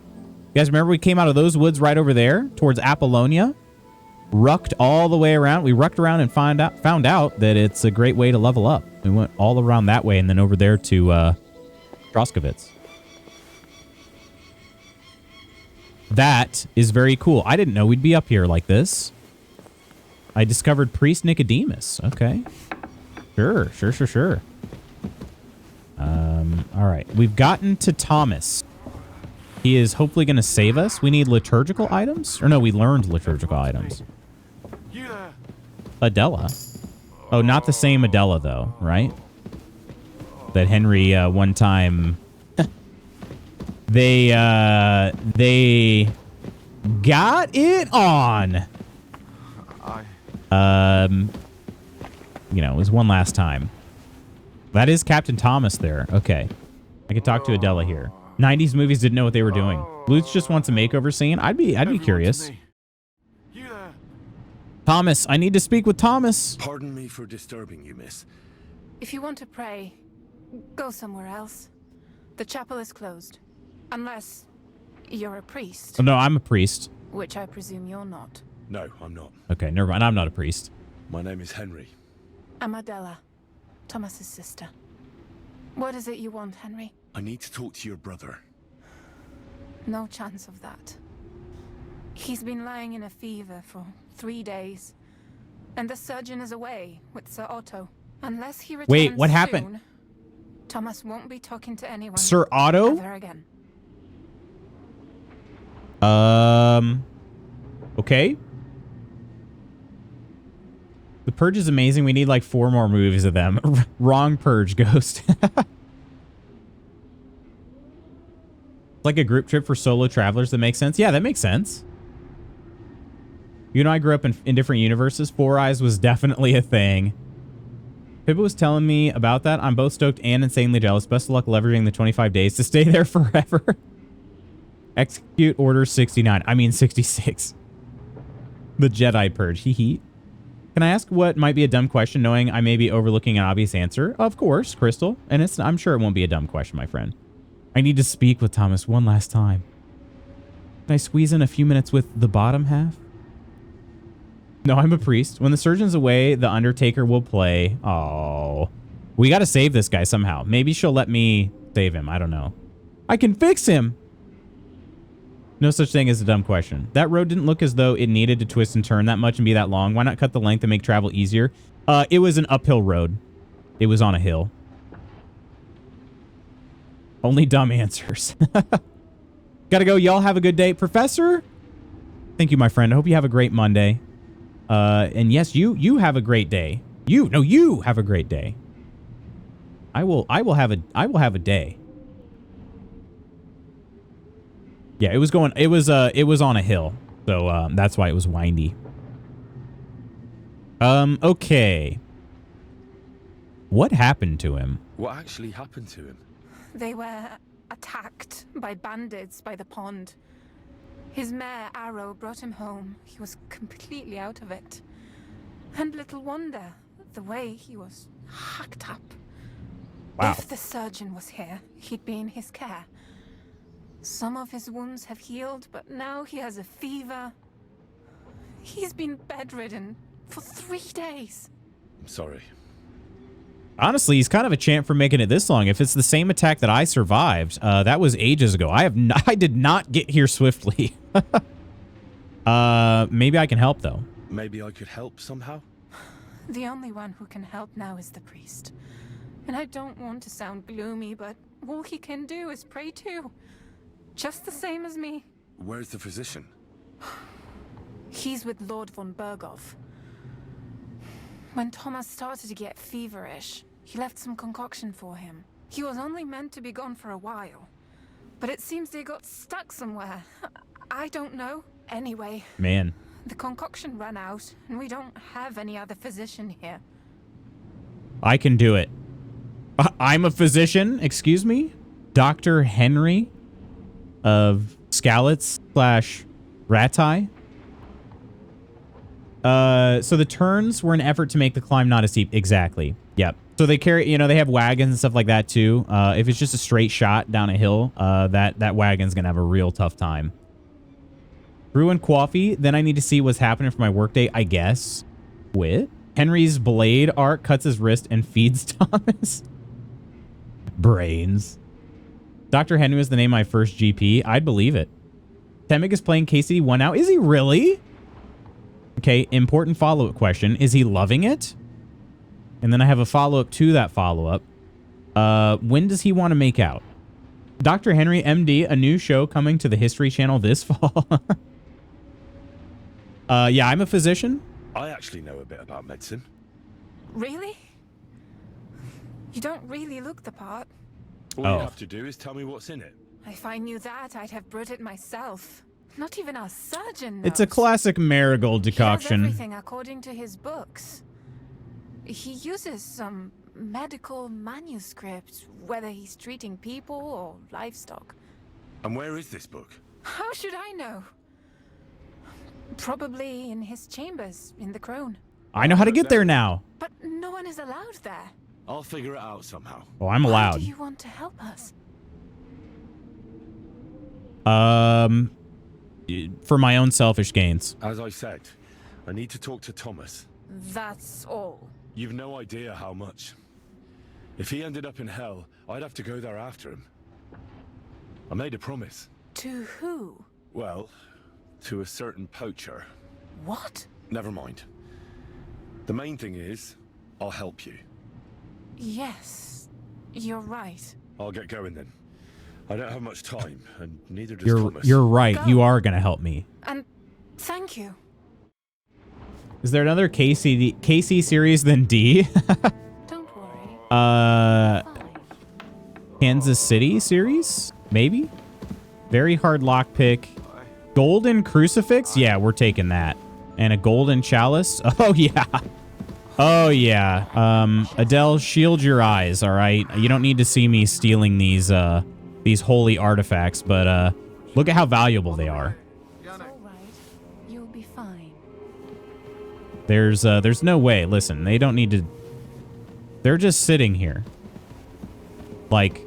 You guys remember we came out of those woods right over there towards Apollonia? Rucked all the way around. We rucked around and found out that it's a great way to level up. We went all around that way and then over there to Troskovitz. That is very cool. I didn't know we'd be up here like this. I discovered Priest Nicodemus. Okay. Sure. All right. We've gotten to Thomas. He is hopefully going to save us. We need liturgical items. Or no, we learned liturgical items. Adela. Oh, not the same Adela, though, right? That Henry one time... They got it on. You know, it was one last time. That is Captain Thomas there. Okay. I could talk to Adela here. 90s movies didn't know what they were doing. Lutz just wants a makeover scene. I'd be curious. Thomas, I need to speak with Thomas. Pardon me for disturbing you, miss. If you want to pray, go somewhere else. The chapel is closed. Unless you're a priest. Oh, no, I'm a priest. Which I presume you're not. No, I'm not. Okay, never mind. I'm not a priest. My name is Henry. I'm Adela, Thomas's sister. What is it you want, Henry? I need to talk to your brother. No chance of that. He's been lying in a fever for 3 days. And the surgeon is away with Sir Otto. Unless he returns Wait, what soon, happened? Thomas won't be talking to anyone. Sir Otto? Ever again. Okay. The purge is amazing. We need like 4 more movies of them. Wrong purge, Ghost. Like a group trip for solo travelers. That makes sense. Yeah, that makes sense. You know, I grew up in different universes. Four Eyes was definitely a thing. Pippa was telling me about that. I'm both stoked and insanely jealous. Best of luck leveraging the 25 days to stay there forever. Execute Order 69. I mean 66. The Jedi Purge. Hee hee. Can I ask what might be a dumb question, knowing I may be overlooking an obvious answer? Of course, Crystal. And I'm sure it won't be a dumb question, my friend. I need to speak with Thomas one last time. Can I squeeze in a few minutes with the bottom half? No, I'm a priest. When the surgeon's away, the Undertaker will play. Oh. We got to save this guy somehow. Maybe she'll let me save him. I don't know. I can fix him. No such thing as a dumb question. That road didn't look as though it needed to twist and turn that much and be that long. Why not cut the length and make travel easier? It was an uphill road. It was on a hill. Only dumb answers. Gotta go. Y'all have a good day. Professor? Thank you, my friend. I hope you have a great Monday. And yes, you have a great day. You have a great day. I will have a day. Yeah, it was on a hill. So, that's why it was windy. Okay. What happened to him? What actually happened to him? They were attacked by bandits by the pond. His mare, Arrow, brought him home. He was completely out of it. And little wonder, the way he was hacked up. Wow. If the surgeon was here, he'd be in his care. Some of his wounds have healed, but now he has a fever. He's been bedridden for 3 days. I'm sorry. Honestly, he's kind of a champ for making it this long. If it's the same attack that I survived, that was ages ago. I did not get here swiftly. Maybe I can help, though. Maybe I could help somehow? The only one who can help now is the priest. And I don't want to sound gloomy, but all he can do is pray too. Just the same as me. Where's the physician? He's with Lord von Berghoff. When Thomas started to get feverish, he left some concoction for him. He was only meant to be gone for a while. But it seems they got stuck somewhere. I don't know. Anyway. Man. The concoction ran out, and we don't have any other physician here. I can do it. I'm a physician, excuse me? Dr. Henry of Skalitz/Ratai. So the turns were an effort to make the climb not as steep. Exactly. Yep. So they carry, they have wagons and stuff like that too. If it's just a straight shot down a hill, that wagon's gonna have a real tough time. Brew and coffee. Then I need to see what's happening for my workday, I guess. Quit. Henry's blade arc cuts his wrist and feeds Thomas. Brains. Dr. Henry was the name of my first GP. I'd believe it. Temig is playing KCD1 now. Is he really? Okay, important follow-up question. Is he loving it? And then I have a follow-up to that follow-up. When does he want to make out? Dr. Henry, MD, a new show coming to the History Channel this fall. Yeah, I'm a physician. I actually know a bit about medicine. Really? You don't really look the part. All you have to do is tell me what's in it. If I knew that, I'd have brewed it myself. Not even our surgeon knows. It's a classic marigold decoction. He does everything according to his books. He uses some medical manuscript, whether he's treating people or livestock. And where is this book? How should I know? Probably in his chambers in the Crone. I know how to get there now. But no one is allowed there. I'll figure it out somehow. Oh, I'm Why allowed. do you want to help us? For my own selfish gains. As I said, I need to talk to Thomas. That's all. You've no idea how much. If he ended up in hell, I'd have to go there after him. I made a promise. To who? Well, to a certain poacher. What? Never mind. The main thing is, I'll help you. Yes, you're right. I'll get going then. I don't have much time, and neither does You're Thomas. right. Go. You are gonna help me. And thank you. Is there another KC series than D? Don't worry. Fine. Kansas City series? Maybe? Very hard lockpick. Golden crucifix? Yeah, we're taking that. And a golden chalice? Oh, yeah. Oh, yeah. Adele, shield your eyes, all right? You don't need to see me stealing these holy artifacts, but look at how valuable they are. It's all right. You'll be fine. There's no way. Listen, they don't need to... They're just sitting here. Like...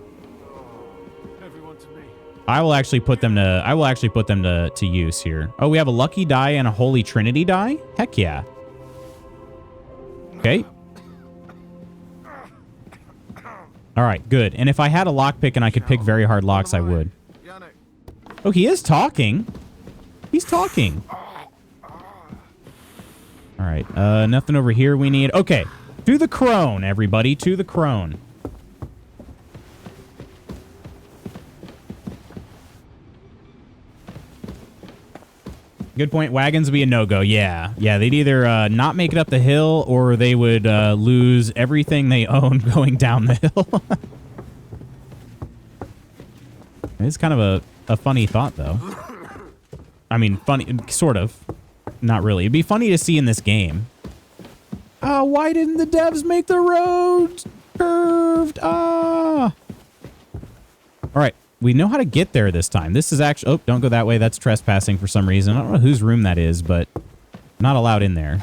I will actually put them to use here. Oh, we have a lucky die and a holy trinity die? Heck yeah. Okay. All right, good. And if I had a lockpick and I could pick very hard locks, I would. Oh, he is talking. He's talking. All right, nothing over here we need. Okay, to the crone, everybody, to the crone. Good point. Wagons would be a no-go. Yeah. Yeah, they'd either not make it up the hill or they would lose everything they own going down the hill. It's kind of a funny thought, though. I mean, funny, sort of. Not really. It'd be funny to see in this game. Why didn't the devs make the road curved? All right. We know how to get there this time. This is actually... Oh, don't go that way. That's trespassing for some reason. I don't know whose room that is, but not allowed in there.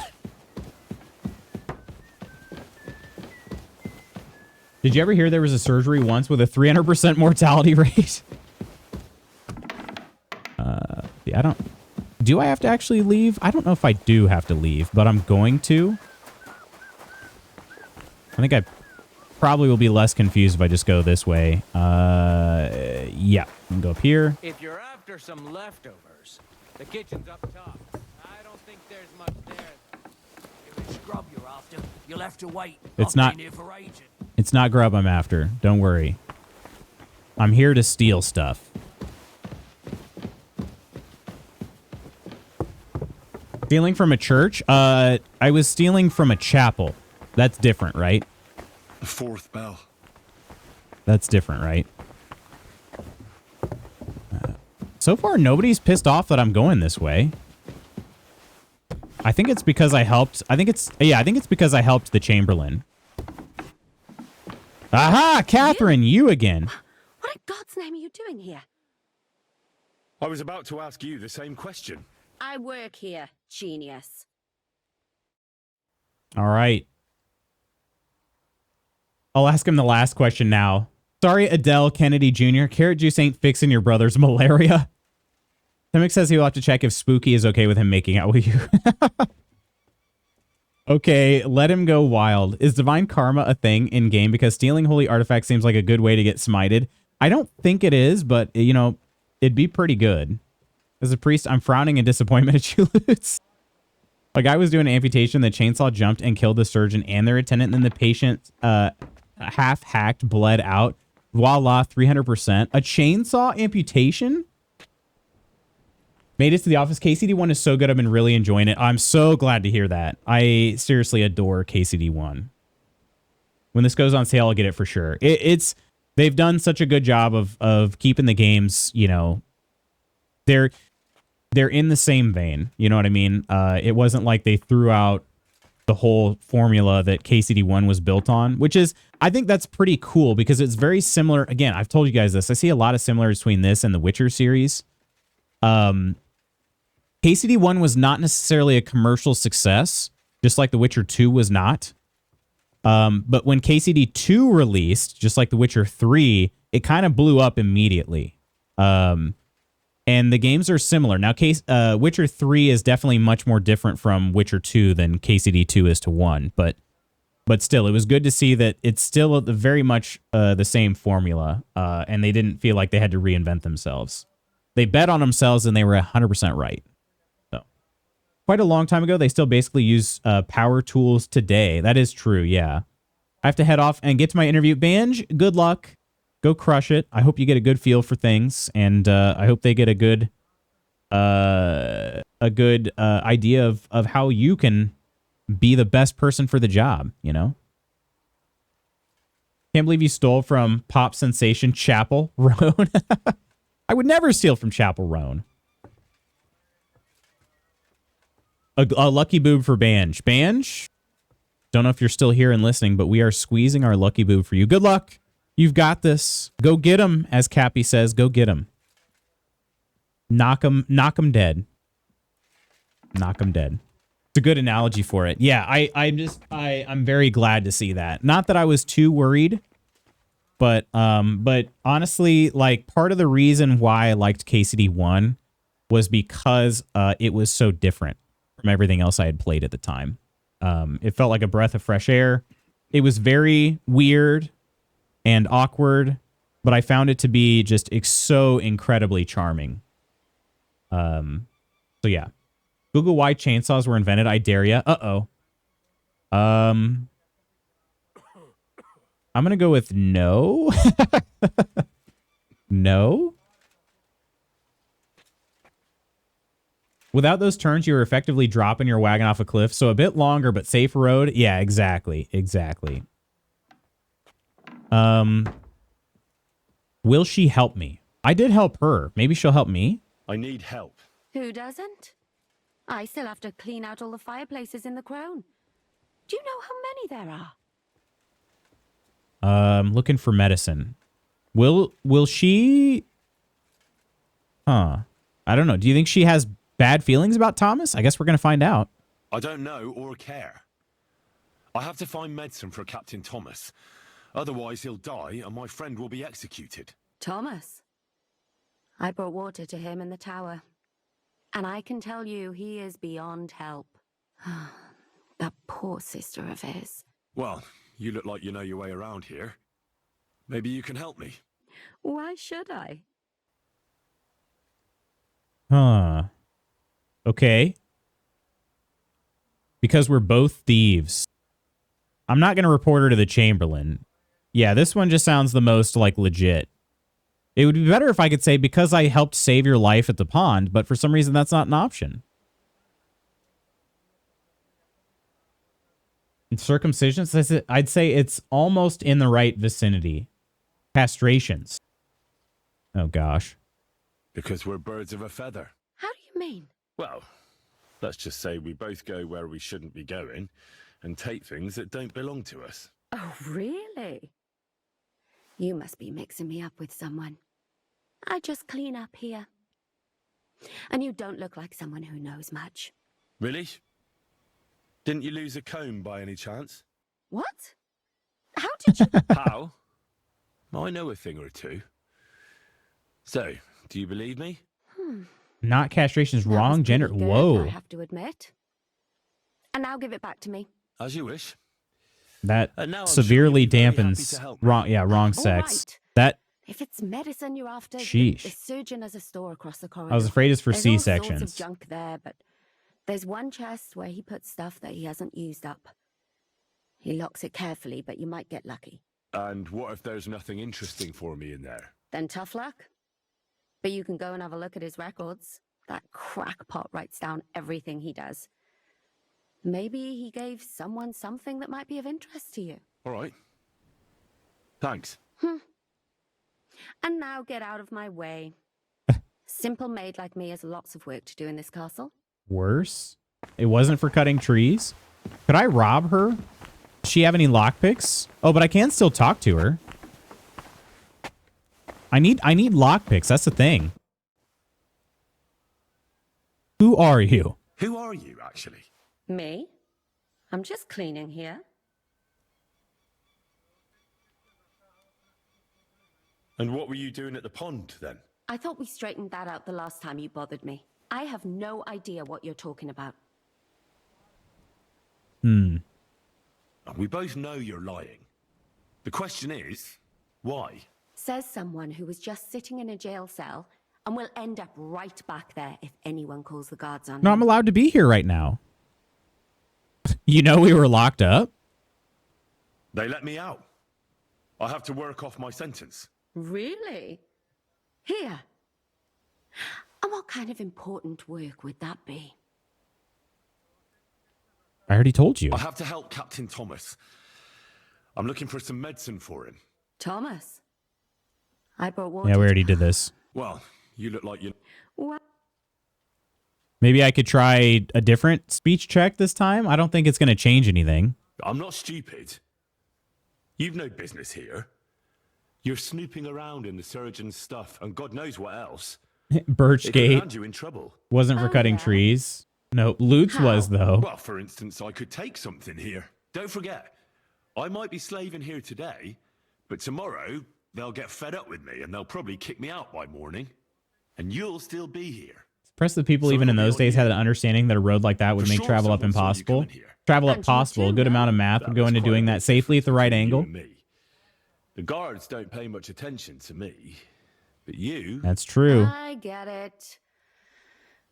Did you ever hear there was a surgery once with a 300% mortality rate? Yeah, I don't... Do I have to actually leave? I don't know if I do have to leave, but I'm going to. I think I probably will be less confused if I just go this way. Yeah, I can go up here. If you're after some leftovers, the kitchen's up top. I don't think there's much there. If it's scrub you're after, you'll have to wait. It's not. It's not grub I'm after. Don't worry. I'm here to steal stuff. Stealing from a church? I was stealing from a chapel. That's different, right? The fourth bell. That's different, right? So far, nobody's pissed off that I'm going this way. I think it's because I helped. I think it's because I helped the Chamberlain. Aha! Catherine, you again. What in God's name are you doing here? I was about to ask you the same question. I work here, genius. All right. I'll ask him the last question now. Sorry, Adele Kennedy Jr. Carrot juice ain't fixing your brother's malaria. Timic says he'll have to check if Spooky is okay with him making out with you. Okay, let him go wild. Is divine karma a thing in game? Because stealing holy artifacts seems like a good way to get smited. I don't think it is, but, you know, it'd be pretty good. As a priest, I'm frowning in disappointment at you, Lutz. A guy was doing an amputation, the chainsaw jumped and killed the surgeon and their attendant, and then the patient half-hacked, bled out. Voila, 300%. A chainsaw amputation? Made it to the office. KCD1 is so good. I've been really enjoying it. I'm so glad to hear that. I seriously adore KCD1. When this goes on sale, I'll get it for sure. They've done such a good job of keeping the games, you know, they're in the same vein. You know what I mean? It wasn't like they threw out the whole formula that KCD1 was built on, which is, I think that's pretty cool because it's very similar. Again, I've told you guys this. I see a lot of similarities between this and the Witcher series. KCD1 was not necessarily a commercial success, just like The Witcher 2 was not. But when KCD2 released, just like The Witcher 3, it kind of blew up immediately. And the games are similar. Now, Witcher 3 is definitely much more different from Witcher 2 than KCD2 is to 1. But still, it was good to see that it's still very much the same formula, and they didn't feel like they had to reinvent themselves. They bet on themselves, and they were 100% right. Quite a long time ago, they still basically use power tools today. That is true, yeah. I have to head off and get to my interview. Banj, good luck. Go crush it. I hope you get a good feel for things, and I hope they get a good idea of how you can be the best person for the job, you know? Can't believe you stole from pop sensation Chapel Roan. I would never steal from Chapel Roan. A lucky boob for Banj. Banj, don't know if you're still here and listening, but we are squeezing our lucky boob for you. Good luck. You've got this. Go get him, as Cappy says. Go get him. Knock him dead. Knock him dead. It's a good analogy for it. Yeah, I'm very glad to see that. Not that I was too worried, but honestly, like, part of the reason why I liked KCD1 was because it was so different from everything else I had played at the time. It felt like a breath of fresh air. It was very weird and awkward, but I found it to be just so incredibly charming. So yeah. Google why chainsaws were invented. I dare ya. Uh-oh. I'm going to go with no. No. Without those turns, you were effectively dropping your wagon off a cliff. So a bit longer, but safer road. Yeah, exactly. Exactly. Will she help me? I did help her. Maybe she'll help me. I need help. Who doesn't? I still have to clean out all the fireplaces in the crown. Do you know how many there are? I'm looking for medicine. Will she? Huh. I don't know. Do you think she has bad feelings about Thomas? I guess we're going to find out. I don't know or care. I have to find medicine for Captain Thomas. Otherwise, he'll die and my friend will be executed. Thomas. I brought water to him in the tower. And I can tell you he is beyond help. That poor sister of his. Well, you look like you know your way around here. Maybe you can help me. Why should I? Huh. Okay. Because we're both thieves. I'm not going to report her to the Chamberlain. Yeah, this one just sounds the most, like, legit. It would be better if I could say, because I helped save your life at the pond, but for some reason that's not an option. And circumcisions, I'd say it's almost in the right vicinity. Castrations. Oh, gosh. Because we're birds of a feather. How do you mean? Well, let's just say we both go where we shouldn't be going and take things that don't belong to us. Oh, really? You must be mixing me up with someone. I just clean up here. And you don't look like someone who knows much. Really? Didn't you lose a comb by any chance? What? How did you... How? I know a thing or two. So, do you believe me? Not castration is That was wrong gender. pretty good, Whoa. I have to admit. And now give it back to me. As you wish. That And now I'm sure severely you'll be very happy dampens to help me. wrong All sex. right. That If it's medicine you're after, the Sheesh. surgeon has a store across the corridor. I was afraid it's for There's all sorts C-sections. of junk there, but there's one chest where he puts stuff that he hasn't used up. He locks it carefully, but you might get lucky. And what if there's nothing interesting for me in there? Then tough luck. But you can go and have a look at his records. That crackpot writes down everything he does. Maybe he gave someone something that might be of interest to you. All right. Thanks. And now get out of my way. Simple maid like me has lots of work to do in this castle. Worse? It wasn't for cutting trees? Could I rob her? Does she have any lockpicks? Oh, but I can still talk to her. I need lockpicks. That's the thing. Who are you? Who are you, actually? Me? I'm just cleaning here. And what were you doing at the pond, then? I thought we straightened that out the last time you bothered me. I have no idea what you're talking about. We both know you're lying. The question is, why? Says someone who was just sitting in a jail cell and will end up right back there if anyone calls the guards on No, him. I'm allowed to be here right now. You know we were locked up? They let me out. I have to work off my sentence. Really? Here. And what kind of important work would that be? I already told you. I have to help Captain Thomas. I'm looking for some medicine for him. Thomas? I brought water. Yeah, we already did this. Well, you look like you... What? Maybe I could try a different speech check this time. I don't think it's going to change anything. I'm not stupid. You've no business here. You're snooping around in the surgeon's stuff and God knows what else. It could Birchgate land you in trouble. wasn't for Oh, cutting yeah? trees. No, Luke's How? was, though. Well, for instance, I could take something here. Don't forget, I might be slaving here today, but tomorrow they'll get fed up with me and they'll probably kick me out by morning. And you'll still be here. Impressed that people So even in it'll be those on days you. had an understanding that a road like that would For make sure travel up someone saw you impossible. coming here. Travel up And you possible. A too, good amount of no? math That would go was into quite a doing big that safely at the right difference between you angle. and me. The guards don't pay much attention to me, but you... That's true. I get it.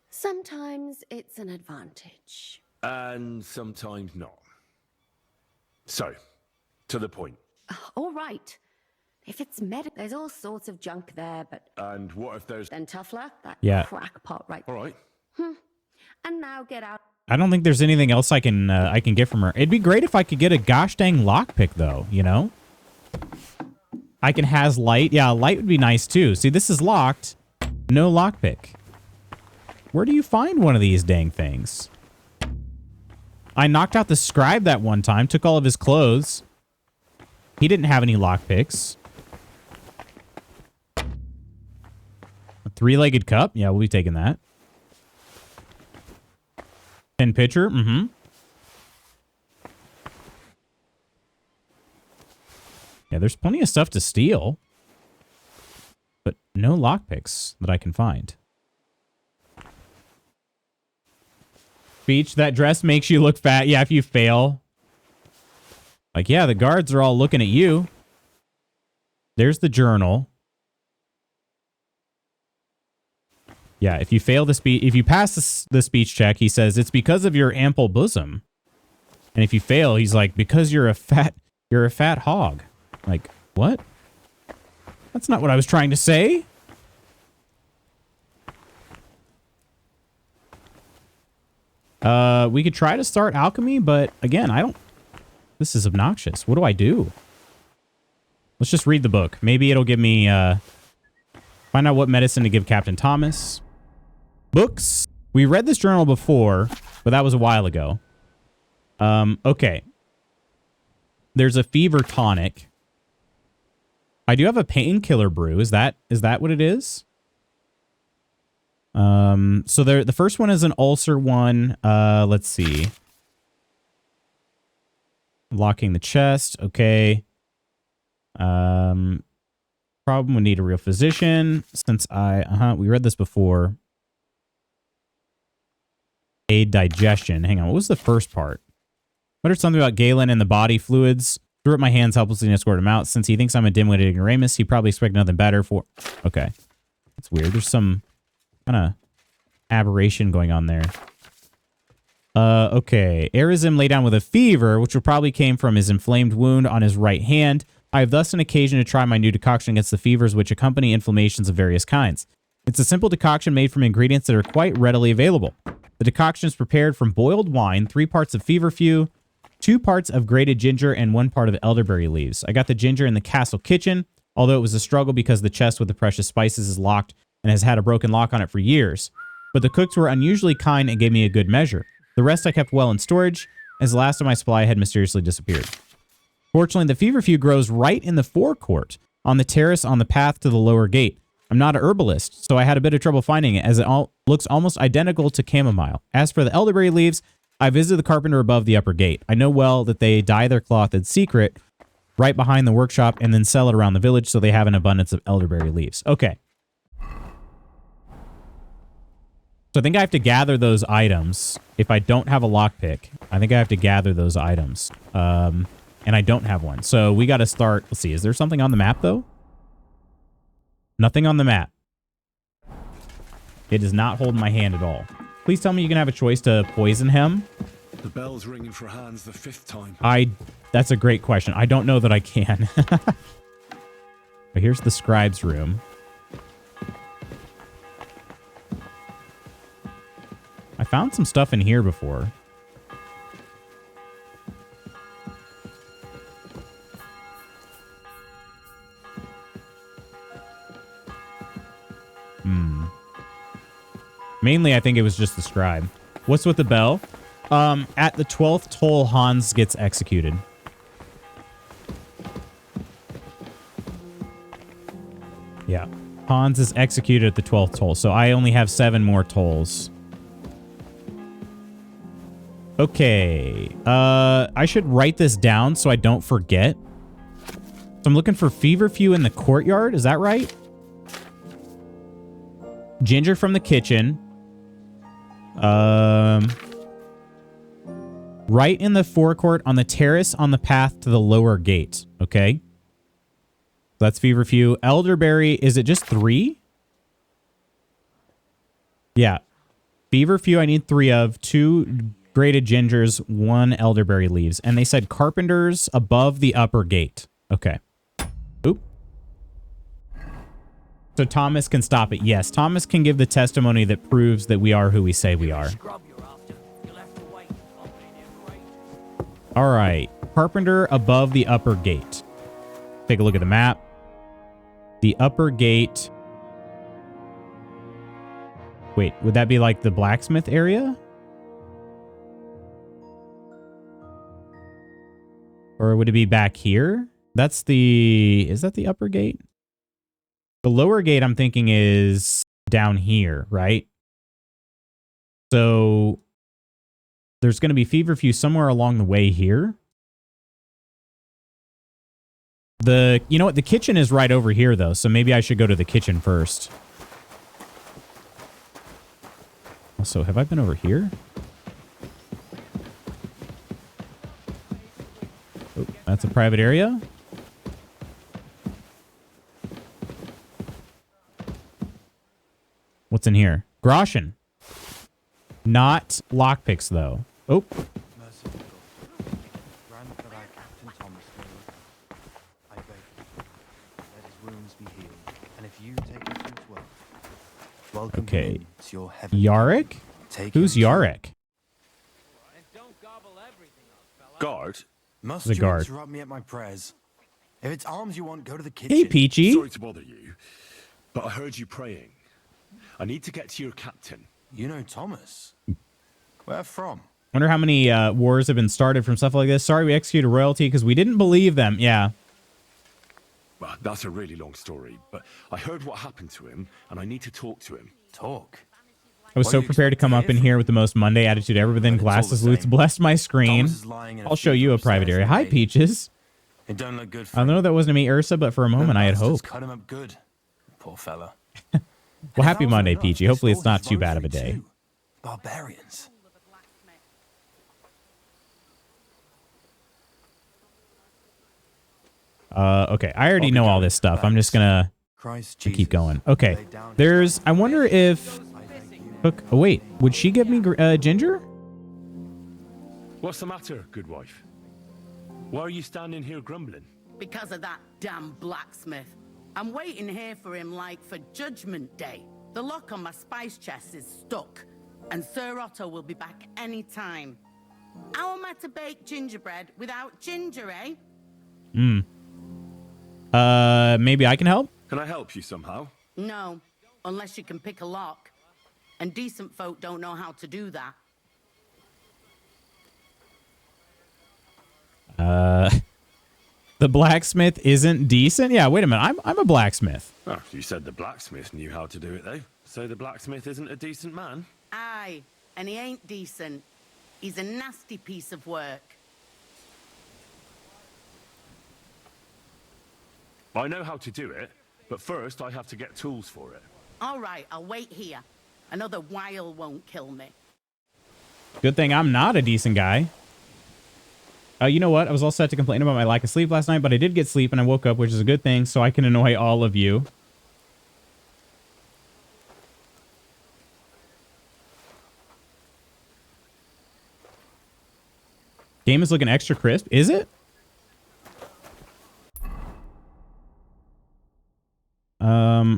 Sometimes it's an advantage. And sometimes not. So, to the point. All right. If it's there's all sorts of junk there, but And what if there's... then tough luck. That Yeah. crackpot right. All right. And now get out. I don't think there's anything else I can get from her. It'd be great if I could get a gosh dang lockpick, though, you know? I can has light. Yeah, light would be nice, too. See, this is locked. No lockpick. Where do you find one of these dang things? I knocked out the scribe that one time, took all of his clothes. He didn't have any lockpicks. A three-legged cup? Yeah, we'll be taking that. Tin pitcher? Mm-hmm. Yeah, there's plenty of stuff to steal. But no lockpicks that I can find. Speech, that dress makes you look fat. Yeah, if you fail. Like, yeah, the guards are all looking at you. There's the journal. Yeah, if you fail the speech, if you pass the speech check, he says it's because of your ample bosom. And if you fail, he's like, because you're a fat hog. Like, what? That's not what I was trying to say. We could try to start alchemy, but again, this is obnoxious. What do I do? Let's just read the book. Maybe it'll give me, find out what medicine to give Captain Thomas. Books. We read this journal before, but that was a while ago. Okay. There's a fever tonic. I do have a painkiller brew. Is that what it is? So the first one is an ulcer one. Let's see. Locking the chest. Okay. Problem would need a real physician. Since we read this before. Aid digestion. Hang on, what was the first part? Muttered something about Galen and the body fluids. Threw up my hands helplessly and escorted him out. Since he thinks I'm a dim-witted ignoramus, he probably expected nothing better for... Okay. That's weird. There's some kind of aberration going on there. Okay. Arizim lay down with a fever, which probably came from his inflamed wound on his right hand. I have thus an occasion to try my new decoction against the fevers which accompany inflammations of various kinds. It's a simple decoction made from ingredients that are quite readily available. The decoction is prepared from boiled wine, 3 parts of feverfew, 2 parts of grated ginger, and 1 part of elderberry leaves. I got the ginger in the castle kitchen, although it was a struggle because the chest with the precious spices is locked and has had a broken lock on it for years. But the cooks were unusually kind and gave me a good measure. The rest I kept well in storage, as the last of my supply had mysteriously disappeared. Fortunately, the feverfew grows right in the forecourt, on the terrace on the path to the lower gate. I'm not an herbalist, so I had a bit of trouble finding it, as it looks almost identical to chamomile. As for the elderberry leaves, I visited the carpenter above the upper gate. I know well that they dye their cloth in secret right behind the workshop and then sell it around the village, so they have an abundance of elderberry leaves. Okay. So I think I have to gather those items. If I don't have a lockpick, I think I have to gather those items. And I don't have one. So we got to start. Let's see. Is there something on the map, though? Nothing on the map. It does not hold my hand at all. Please tell me you can have a choice to poison him. The bell's ringing for Hans the 5th time. That's a great question. I don't know that I can. But here's the scribe's room. I found some stuff in here before. Mainly, I think it was just the scribe. What's with the bell? At the 12th toll, Hans gets executed. Yeah. Hans is executed at the 12th toll, so I only have 7 more tolls. Okay. I should write this down so I don't forget. So I'm looking for feverfew in the courtyard. Is that right? Ginger from the kitchen. Right in the forecourt on the terrace on the path to the lower gate. Okay. That's feverfew. Elderberry. Is it just 3? Yeah. Feverfew I need 3 of. 2 grated gingers, 1 elderberry leaves. And they said carpenters above the upper gate. Okay. Oop. So Thomas can stop it. Yes, Thomas can give the testimony that proves that we are who we say we are. All right. Carpenter above the upper gate. Take a look at the map. The upper gate. Wait, would that be like the blacksmith area? Or would it be back here? That's the... Is that the upper gate? The lower gate, I'm thinking, is down here, right? So there's going to be feverfew somewhere along the way here. You know what? The kitchen is right over here, though, so maybe I should go to the kitchen first. Also, have I been over here? Oh, that's a private area. What's in here? Groschen. Not lockpicks, though. Oh. Okay. Yarrick? Who's Yarrick? Guard? Must The you guard. interrupt me at my prayers? If it's arms you want, go to the kitchen. Hey, Peachy. Sorry to bother you, but I heard you praying. I need to get to your captain. You know Thomas? Where from? Wonder how many wars have been started from stuff like this. Sorry we executed royalty because we didn't believe them. Yeah. Well, that's a really long story, but I heard what happened to him, and I need to talk to him. Talk. I was What so do you prepared to expect come to up hear in from here with the most Monday attitude ever, but then But it's all glasses the loots same. blessed my screen. Thomas is lying in a I'll show you a fever private upstairs area. in Hi, the Peaches. It don't look good for I know that wasn't me, Ursa, but for a moment I had Bastards hope. Cut him up good. Poor fella. Well, happy And Monday, if that Peachy. wasn't Hopefully it's enough, not his too bad of a rosary day. too. Barbarians. Okay, I already know all this stuff. I'm just gonna Christ keep Jesus. going. Okay, Lay down there's. I wonder if. Hook. Oh wait, would she give me ginger? What's the matter, good wife? Why are you standing here grumbling? Because of that damn blacksmith. I'm waiting here for him like for Judgment Day. The lock on my spice chest is stuck, and Sir Otto will be back any time. How am I to bake gingerbread without ginger, eh? Maybe I can help? Can I help you somehow? No, unless you can pick a lock. And decent folk don't know how to do that. The blacksmith isn't decent? Yeah, wait a minute. I'm a blacksmith. Oh, you said the blacksmith knew how to do it, though. So the blacksmith isn't a decent man? Aye, and he ain't decent. He's a nasty piece of work. I know how to do it, but first I have to get tools for it. All right, I'll wait here. Another while won't kill me. Good thing I'm not a decent guy. You know what? I was all set to complain about my lack of sleep last night, but I did get sleep and I woke up, which is a good thing, so I can annoy all of you. Game is looking extra crisp. Is it?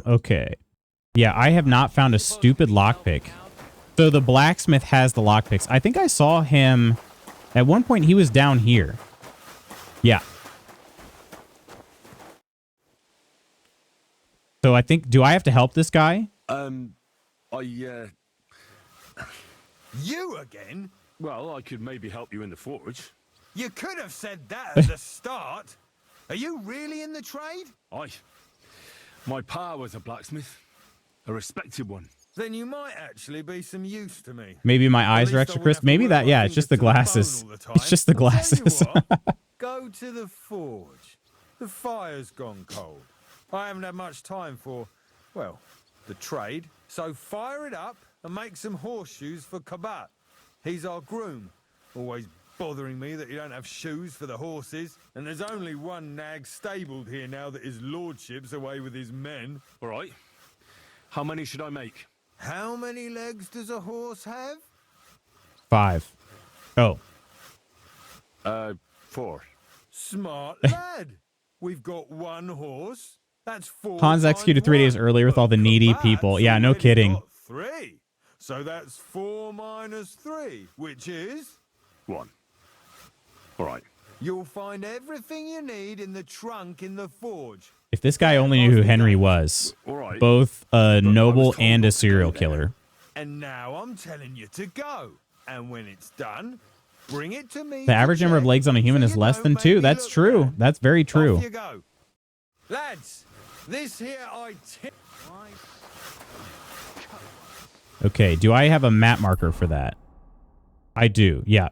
Okay. Yeah, I have not found a stupid lockpick. So the blacksmith has the lockpicks. I think I saw him... At one point, he was down here. Yeah. So I think... Do I have to help this guy? You again? Well, I could maybe help you in the forge. You could have said that at the start. Are you really in the trade? My pa was a blacksmith. A respected one. Then you might actually be some use to me. Maybe my At eyes are least extra I wouldn't crisp. have to Maybe work that... my Yeah, it's just the fingers to glasses. bone all the It's just the time. I'll tell you glasses. what, go to the forge. The fire's gone cold. I haven't had much time for, well, the trade. So fire it up and make some horseshoes for Kabat. He's our groom. Always bothering me that you don't have shoes for the horses. And there's only one nag stabled here now that his lordship's away with his men. All right. How many should I make? How many legs does a horse have? 5. Oh. 4. Smart lad. We've got one horse. That's 4. Hans executed 3 days earlier with all the needy people. Yeah, no already kidding. got 3. So that's 4 minus 3, which is... 1. All right. You'll find everything you need in the trunk in the forge. If this guy only knew who Henry was. All right. Both a noble told and not a to serial go there. killer. And now I'm telling you to go. And when it's done, bring it to me. The average number of legs on a human is less than 2. That's true. That's very true. Off you go. Lads, this here Okay, do I have a map marker for that? I do, yeah.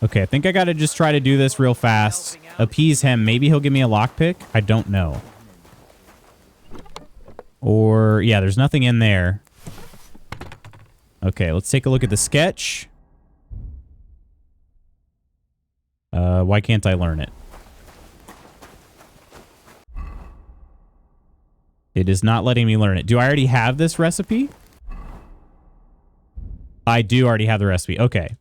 Okay, I think I gotta just try to do this real fast. Appease him. Maybe he'll give me a lockpick. I don't know. Or, yeah, there's nothing in there. Okay, let's take a look at the sketch. Why can't I learn it? It is not letting me learn it. Do I already have this recipe? I do already have the recipe. Okay.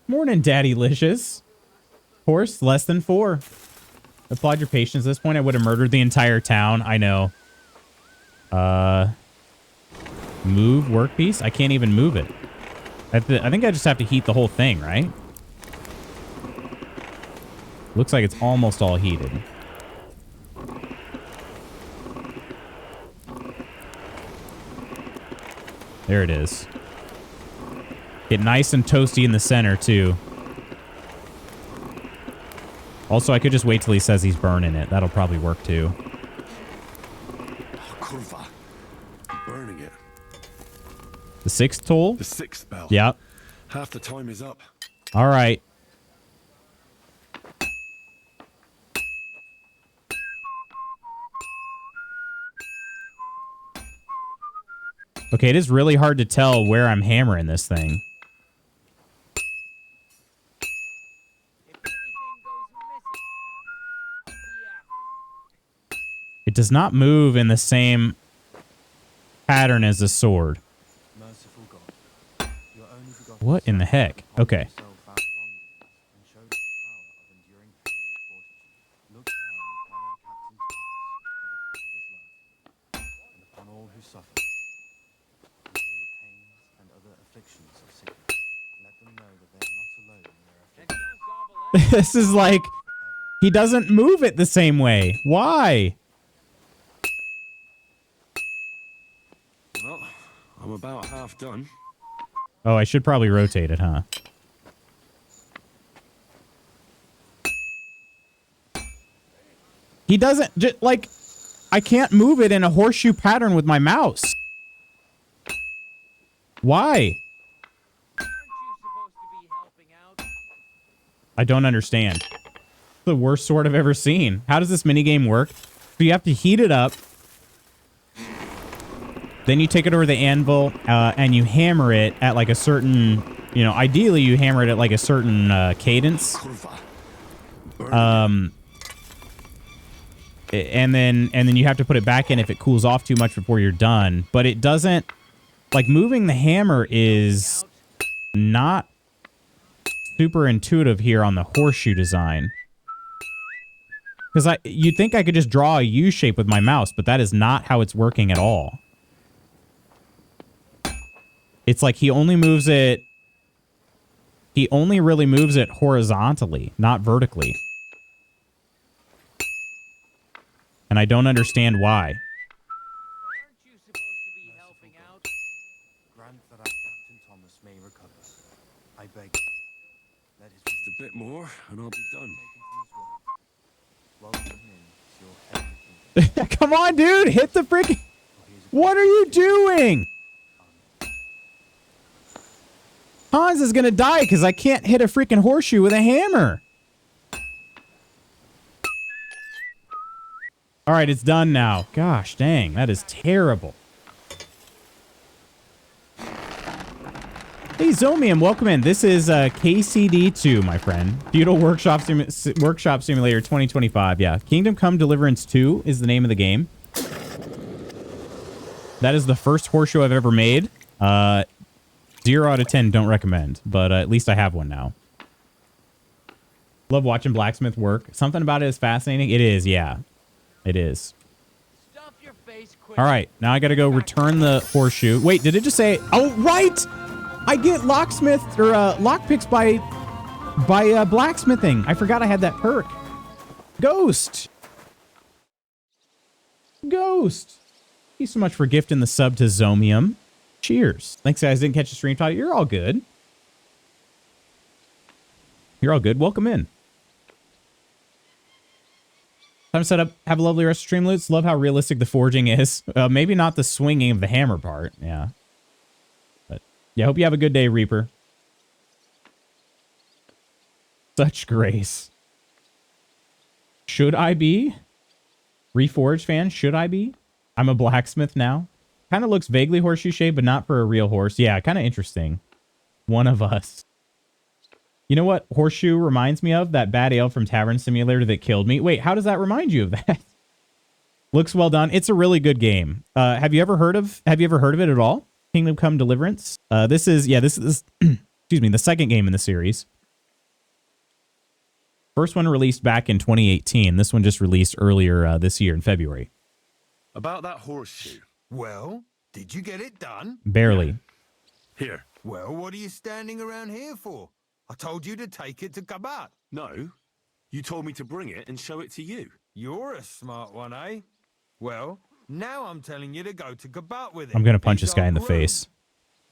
Morning, Daddylicious. Horse, less than 4. Applaud your patience. At this point, I would have murdered the entire town. I know. Move workpiece? I can't even move it. I think I just have to heat the whole thing, right? Looks like it's almost all heated. There it is. Get nice and toasty in the center, too. Also, I could just wait till he says he's burning it. That'll probably work, too. Oh, kurva. I'm burning it. The 6th toll? The 6th bell. Yep. Half the time is up. All right. Okay, it is really hard to tell where I'm hammering this thing. does not move in the same pattern as the sword. Merciful God, your only begotten What in the heck? Okay. Son himself out wrongdoings and showed us the power of enduring pain and fortitude. Look down upon our Captain Thomas with a father's love, and upon all who suffer, and all the pains and other afflictions of sickness. Let them know that they are not alone in their afflictions. This is like, he doesn't move it the same way. Why? Well, I'm about half done. Oh, I should probably rotate it, huh? He doesn't, just like, I can't move it in a horseshoe pattern with my mouse. Why? Aren't you supposed to be helping out? I don't understand. The worst sword I've ever seen. How does this minigame work? So you have to heat it up. Then you take it over the anvil and you hammer it at like a certain, you know, ideally you hammer it at like a certain cadence. And then you have to put it back in if it cools off too much before you're done. But it doesn't, like, moving the hammer is not super intuitive here on the horseshoe design. Because you'd think I could just draw a U shape with my mouse, but that is not how it's working at all. It's like he only moves it... He only really moves it horizontally, not vertically. And I don't understand why. Aren't you supposed to be helping out? Grant that our Captain Thomas may recover. I beg you. Let his Just a bit more, and I'll be done. welcome him to your heavenly kingdom. Come on, dude! Hit the freaking... What are you doing? Hans is gonna die because I can't hit a freaking horseshoe with a hammer. All right, it's done now. Gosh, dang, that is terrible. Hey, Zomium, welcome in. This is KCD2, my friend. Feudal Workshop Simulator 2025. Yeah, Kingdom Come Deliverance 2 is the name of the game. That is the first horseshoe I've ever made. 0 out of 10, don't recommend. But at least I have one now. Love watching blacksmith work. Something about it is fascinating. It is, yeah. It is. Stuff your face quick. All right, now I got to go return the horseshoe. Wait, did it just say... Oh, right! I get locksmith or lockpicks by blacksmithing. I forgot I had that perk. Ghost. Ghost. Thank you so much for gifting the sub to Zomium. Cheers. Thanks, guys. Didn't catch the stream title. You're all good. You're all good. Welcome in. Time to set up. Have a lovely rest of stream, Loots. Love how realistic the forging is. Maybe not the swinging of the hammer part. Yeah. But yeah, hope you have a good day, Reaper. Such grace. Should I be? Reforged fan? Should I be? I'm a blacksmith now. Kind of looks vaguely horseshoe shaped, but not for a real horse. Yeah, kind of interesting. One of us. You know what horseshoe reminds me of? That bad ale from Tavern Simulator that killed me. Wait, how does that remind you of that? Looks well done. It's a really good game. Have you ever heard of it at all? Kingdom Come Deliverance. This is excuse me, the second game in the series. First one released back in 2018. This one just released earlier this year in February. About that horseshoe. Well, did you get it done? Barely. Here. Well, what are you standing around here for? I told you to take it to Kabat. No. You told me to bring it and show it to you. You're a smart one, eh? Well, now I'm telling you to go to Kabat with it. I'm gonna punch He's this guy our in the groom. face.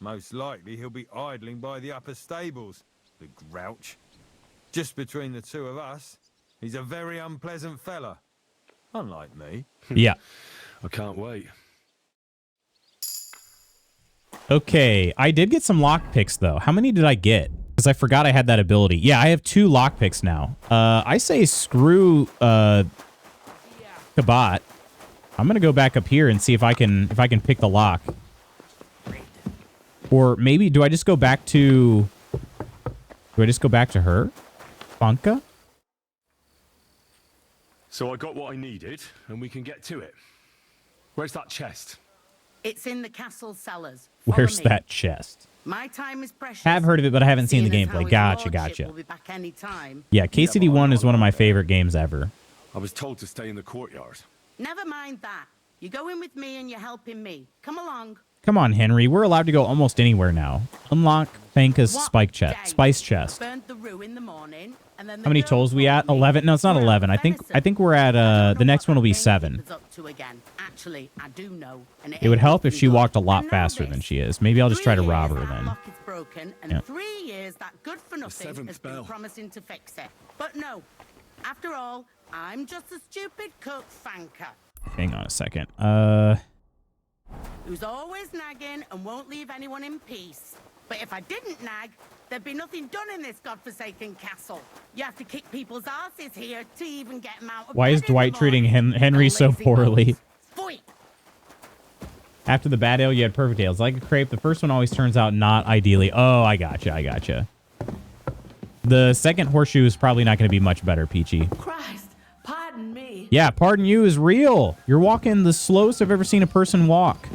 Most likely he'll be idling by the upper stables. The grouch. Just between the two of us, he's a very unpleasant fella. Unlike me. Yeah. I can't wait. Okay, I did get some lockpicks though. How many did I get? Because I forgot I had that ability. Yeah, I have 2 lockpicks now. I say screw Kabat. I'm gonna go back up here and see if I can pick the lock. Or maybe do I just go back to her? Funka? So I got what I needed, and we can get to it. Where's that chest? It's in the castle cellars. Where's Follow me. that chest? My time is precious. Have heard of it, but I haven't seen the Seeing as how gameplay. his Gotcha, lordship gotcha. will be back any time. Yeah, KCD1 is one of my favorite games ever. I was told to stay in the courtyard. Never mind that. You go in with me and you're helping me. Come along. Come on, Henry. We're allowed to go almost anywhere now. Unlock Banka's What day? spice chest. Burnt the rue in the morning, and then the How many girl tolls we at? told me 11? No, it's not we're 11. I think we're at the next one will be 7. Up to again. Actually, I do know. And It would help if she walked a lot And know faster this. than she is. Maybe I'll just try to 3 rob years her that then. lock is broken, and Yeah. 3 years that good for nothing seventh has been bell. promising to fix it. But no. After all, I'm just a stupid cook fanker Hang on a second. who's always nagging and won't leave anyone in peace. But if I didn't nag, there'd be nothing done in this godforsaken castle. You have to kick people's asses here to even get them out of Why bed is in the Dwight treating morning. Henry so Lazy poorly? bones. Pfui. After the bad ale, you had perfect ale. It's like a crepe. The first one always turns out not ideally. Oh, I gotcha. The second horseshoe is probably not going to be much better, Peachy. Christ, pardon me. Yeah, pardon you is real. You're walking the slowest I've ever seen a person walk.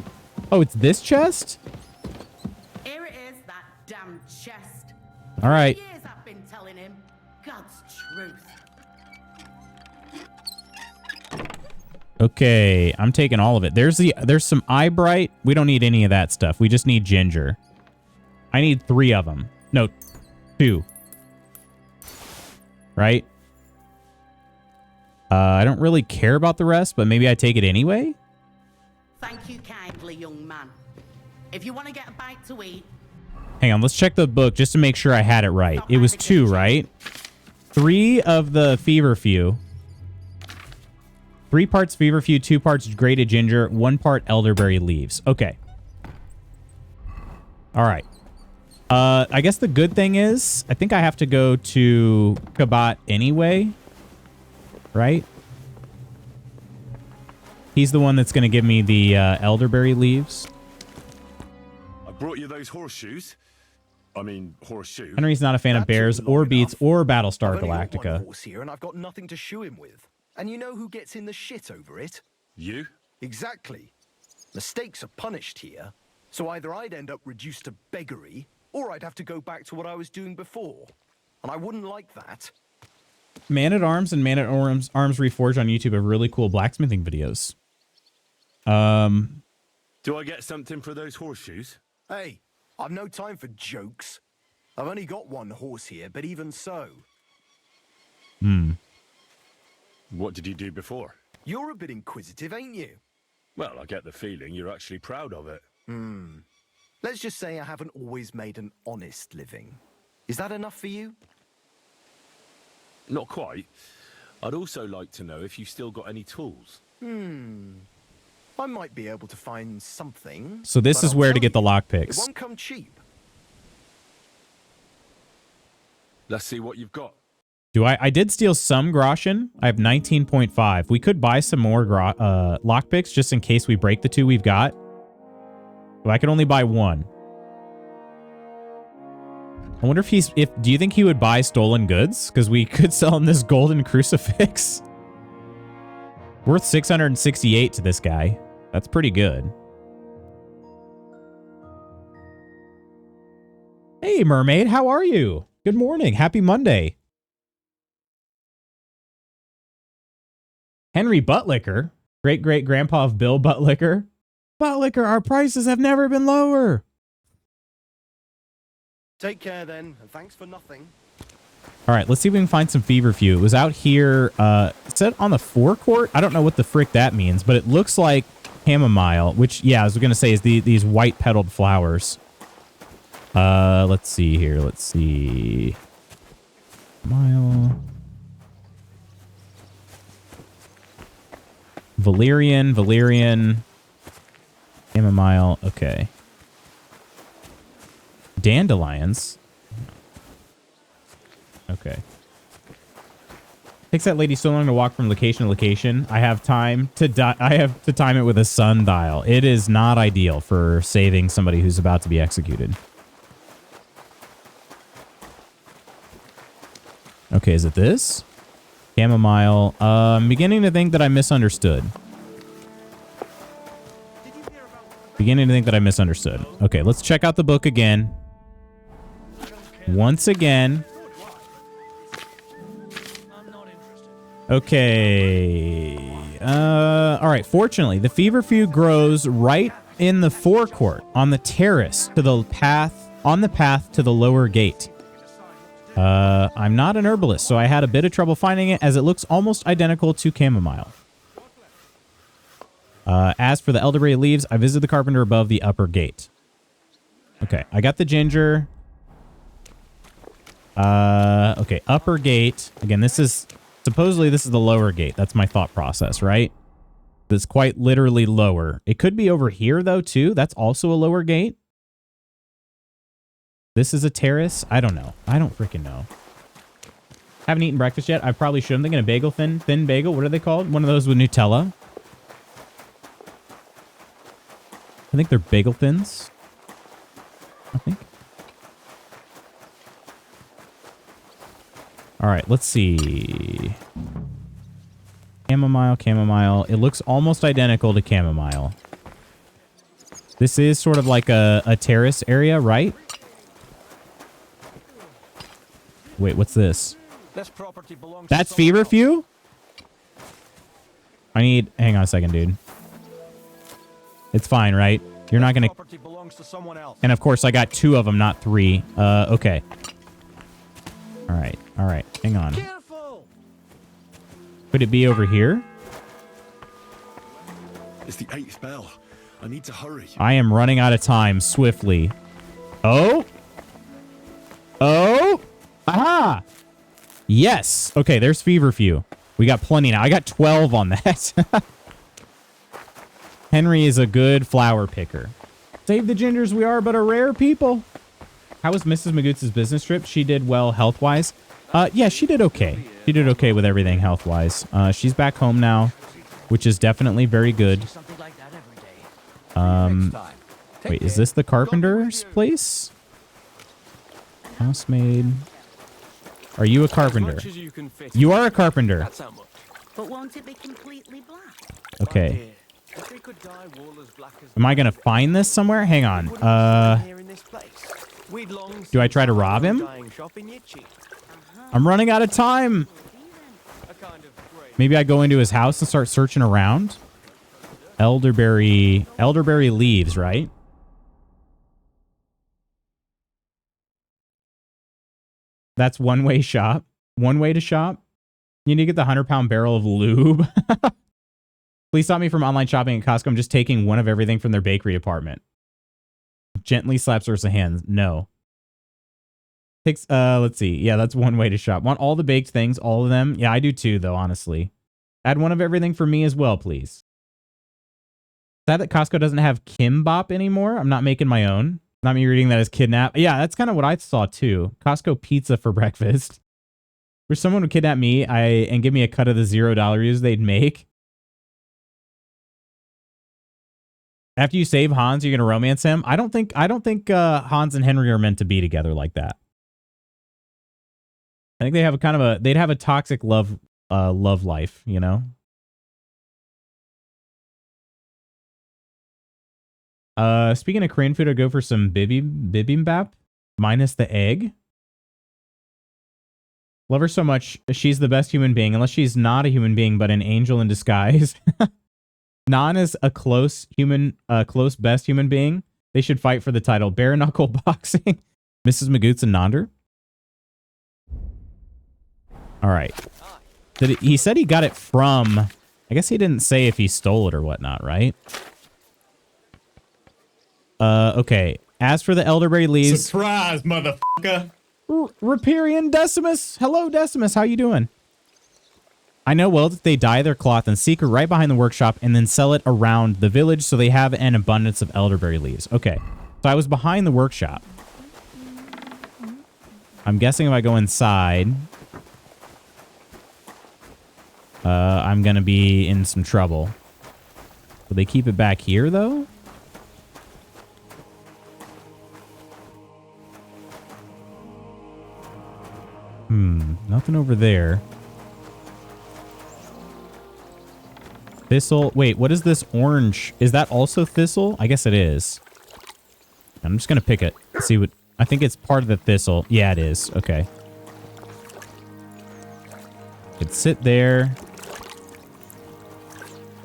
Oh, it's this chest? Here it is, that damn chest. All right. For years I've been telling him God's truth. Okay, I'm taking all of it. There's some eye bright. We don't need any of that stuff. We just need ginger. I need 3 of them. No, 2. Right? I don't really care about the rest, but maybe I take it anyway? Thank you kindly, young man. If you want to get a bite to eat, Hang on, let's check the book just to make sure I had it right. Stop It was by the 2, kitchen. right? 3 of the feverfew. 3 parts feverfew, 2 parts grated ginger, 1 part elderberry leaves. Okay. All right. I guess the good thing is, I think I have to go to Kabat anyway. Right? He's the one that's going to give me the elderberry leaves. I brought you those horseshoes. I mean, horseshoe. Henry's not a fan of That took bears long or beats enough. or Battlestar I've only got one Galactica. horse here, and I've got nothing to shoe him with. And you know who gets in the shit over it? You? Exactly. Mistakes are punished here, so either I'd end up reduced to beggary, or I'd have to go back to what I was doing before. And I wouldn't like that. Man-at-Arms and Man-at-Arms Reforged on YouTube have really cool blacksmithing videos. Do I get something for those horseshoes? Hey, I've no time for jokes. I've only got one horse here, but even so. What did you do before? You're a bit inquisitive, ain't you? Well, I get the feeling you're actually proud of it. Let's just say I haven't always made an honest living. Is that enough for you? Not quite. I'd also like to know if you've still got any tools. I might be able to find something. So this but is I'll where to tell get the you, It lockpicks. won't come cheap. Let's see what you've got. I did steal some groschen. I have 19.5. We could buy some more lockpicks just in case we break the 2 we've got. But I could only buy 1. I wonder if do you think he would buy stolen goods? Because we could sell him this golden crucifix. Worth 668 to this guy. That's pretty good. Hey, mermaid, how are you? Good morning. Happy Monday. Henry Buttlicker, great-great-grandpa of Bill Buttlicker. Buttlicker, our prices have never been lower. Take care then, and thanks for nothing. All right, let's see if we can find some feverfew. It was out here. It said on the forecourt. I don't know what the frick that means, but it looks like chamomile, which, yeah, I was going to say is these white petaled flowers. Let's see here. Let's see. Chamomile. Valerian. Chamomile. Okay. Dandelions. Okay. Takes that lady so long to walk from location to location. I have time to time it with a sundial. It is not ideal for saving somebody who's about to be executed. Okay, is it this? Chamomile. I'm beginning to think that I misunderstood. Beginning to think that I misunderstood. Okay, let's check out the book again. Once again. Okay. All right. Fortunately, the feverfew grows right in the forecourt on the terrace to the path on the path to the lower gate. I'm not an herbalist, so I had a bit of trouble finding it as it looks almost identical to chamomile. As for the elderberry leaves, I visited the carpenter above the upper gate. Okay, I got the ginger. Okay, upper gate. Again, this is supposedly this is the lower gate. That's my thought process, right? That's quite literally lower. It could be over here though too. That's also a lower gate. This is a terrace. I don't know. I don't freaking know. Haven't eaten breakfast yet. I probably should. I'm thinking a bagel, thin bagel. What are they called? One of those with Nutella. I think they're bagel thins. I think. All right, let's see. Chamomile, chamomile. It looks almost identical to chamomile. This is sort of like a terrace area, right? Wait, what's this? That's feverfew? I need... Hang on a second, dude. It's fine, right? You're not going to... And of course, I got 2 of them, not 3. Okay. All right. All right. Hang on. Could it be over here? It's the 8th bell. I need to hurry. I am running out of time swiftly. Oh? Oh? Aha! Yes. Okay, there's feverfew. We got plenty now. I got 12 on that. Henry is a good flower picker. Save the gingers, we are but a rare people. How was Mrs. Magoots' business trip? She did well health-wise. Yeah, she did okay. She did okay with everything health-wise. She's back home now, which is definitely very good. Wait, is this the carpenter's place? Housemaid. Are you a carpenter? You are a carpenter. But won't it be completely black? Okay. Am I gonna find this somewhere? Hang on. Do I try to rob him? I'm running out of time. Maybe I go into his house and start searching around. Elderberry leaves, right? That's one-way shop. One way to shop. You need to get the 100-pound barrel of lube. Please stop me from online shopping at Costco. I'm just taking one of everything from their bakery department. Gently slaps Ursa hands. No. Takes, let's see. Yeah, that's one way to shop. Want all the baked things, all of them? Yeah, I do too, though, honestly. Add one of everything for me as well, please. Sad that Costco doesn't have Kimbop anymore. I'm not making my own. Not me reading that as kidnap. Yeah, that's kind of what I saw too. Costco pizza for breakfast. Where someone would kidnap me and give me a cut of the $0 they'd make. After you save Hans, you're gonna romance him. I don't think Hans and Henry are meant to be together like that. I think they have they'd have a toxic love life, you know. Speaking of Korean food, I'd go for some bibimbap minus the egg. Love her so much. She's the best human being, unless she's not a human being, but an angel in disguise. Nan is a close best human being. They should fight for the title. Bare knuckle boxing. Mrs. Magoots and Nonder. All right. He said he got it from... I guess he didn't say if he stole it or whatnot, right? Okay. As for the elderberry leaves... Surprise, motherfucker! Riparian Decimus! Hello, Decimus. How you doing? I know well that they dye their cloth in secret right behind the workshop and then sell it around the village so they have an abundance of elderberry leaves. Okay. So I was behind the workshop. I'm guessing if I go inside... I'm gonna be in some trouble. Will they keep it back here, though? Nothing over there. Thistle. Wait, what is this orange? Is that also thistle? I guess it is. I'm just going to pick it. See what... I think it's part of the thistle. Yeah, it is. Okay. Could sit there.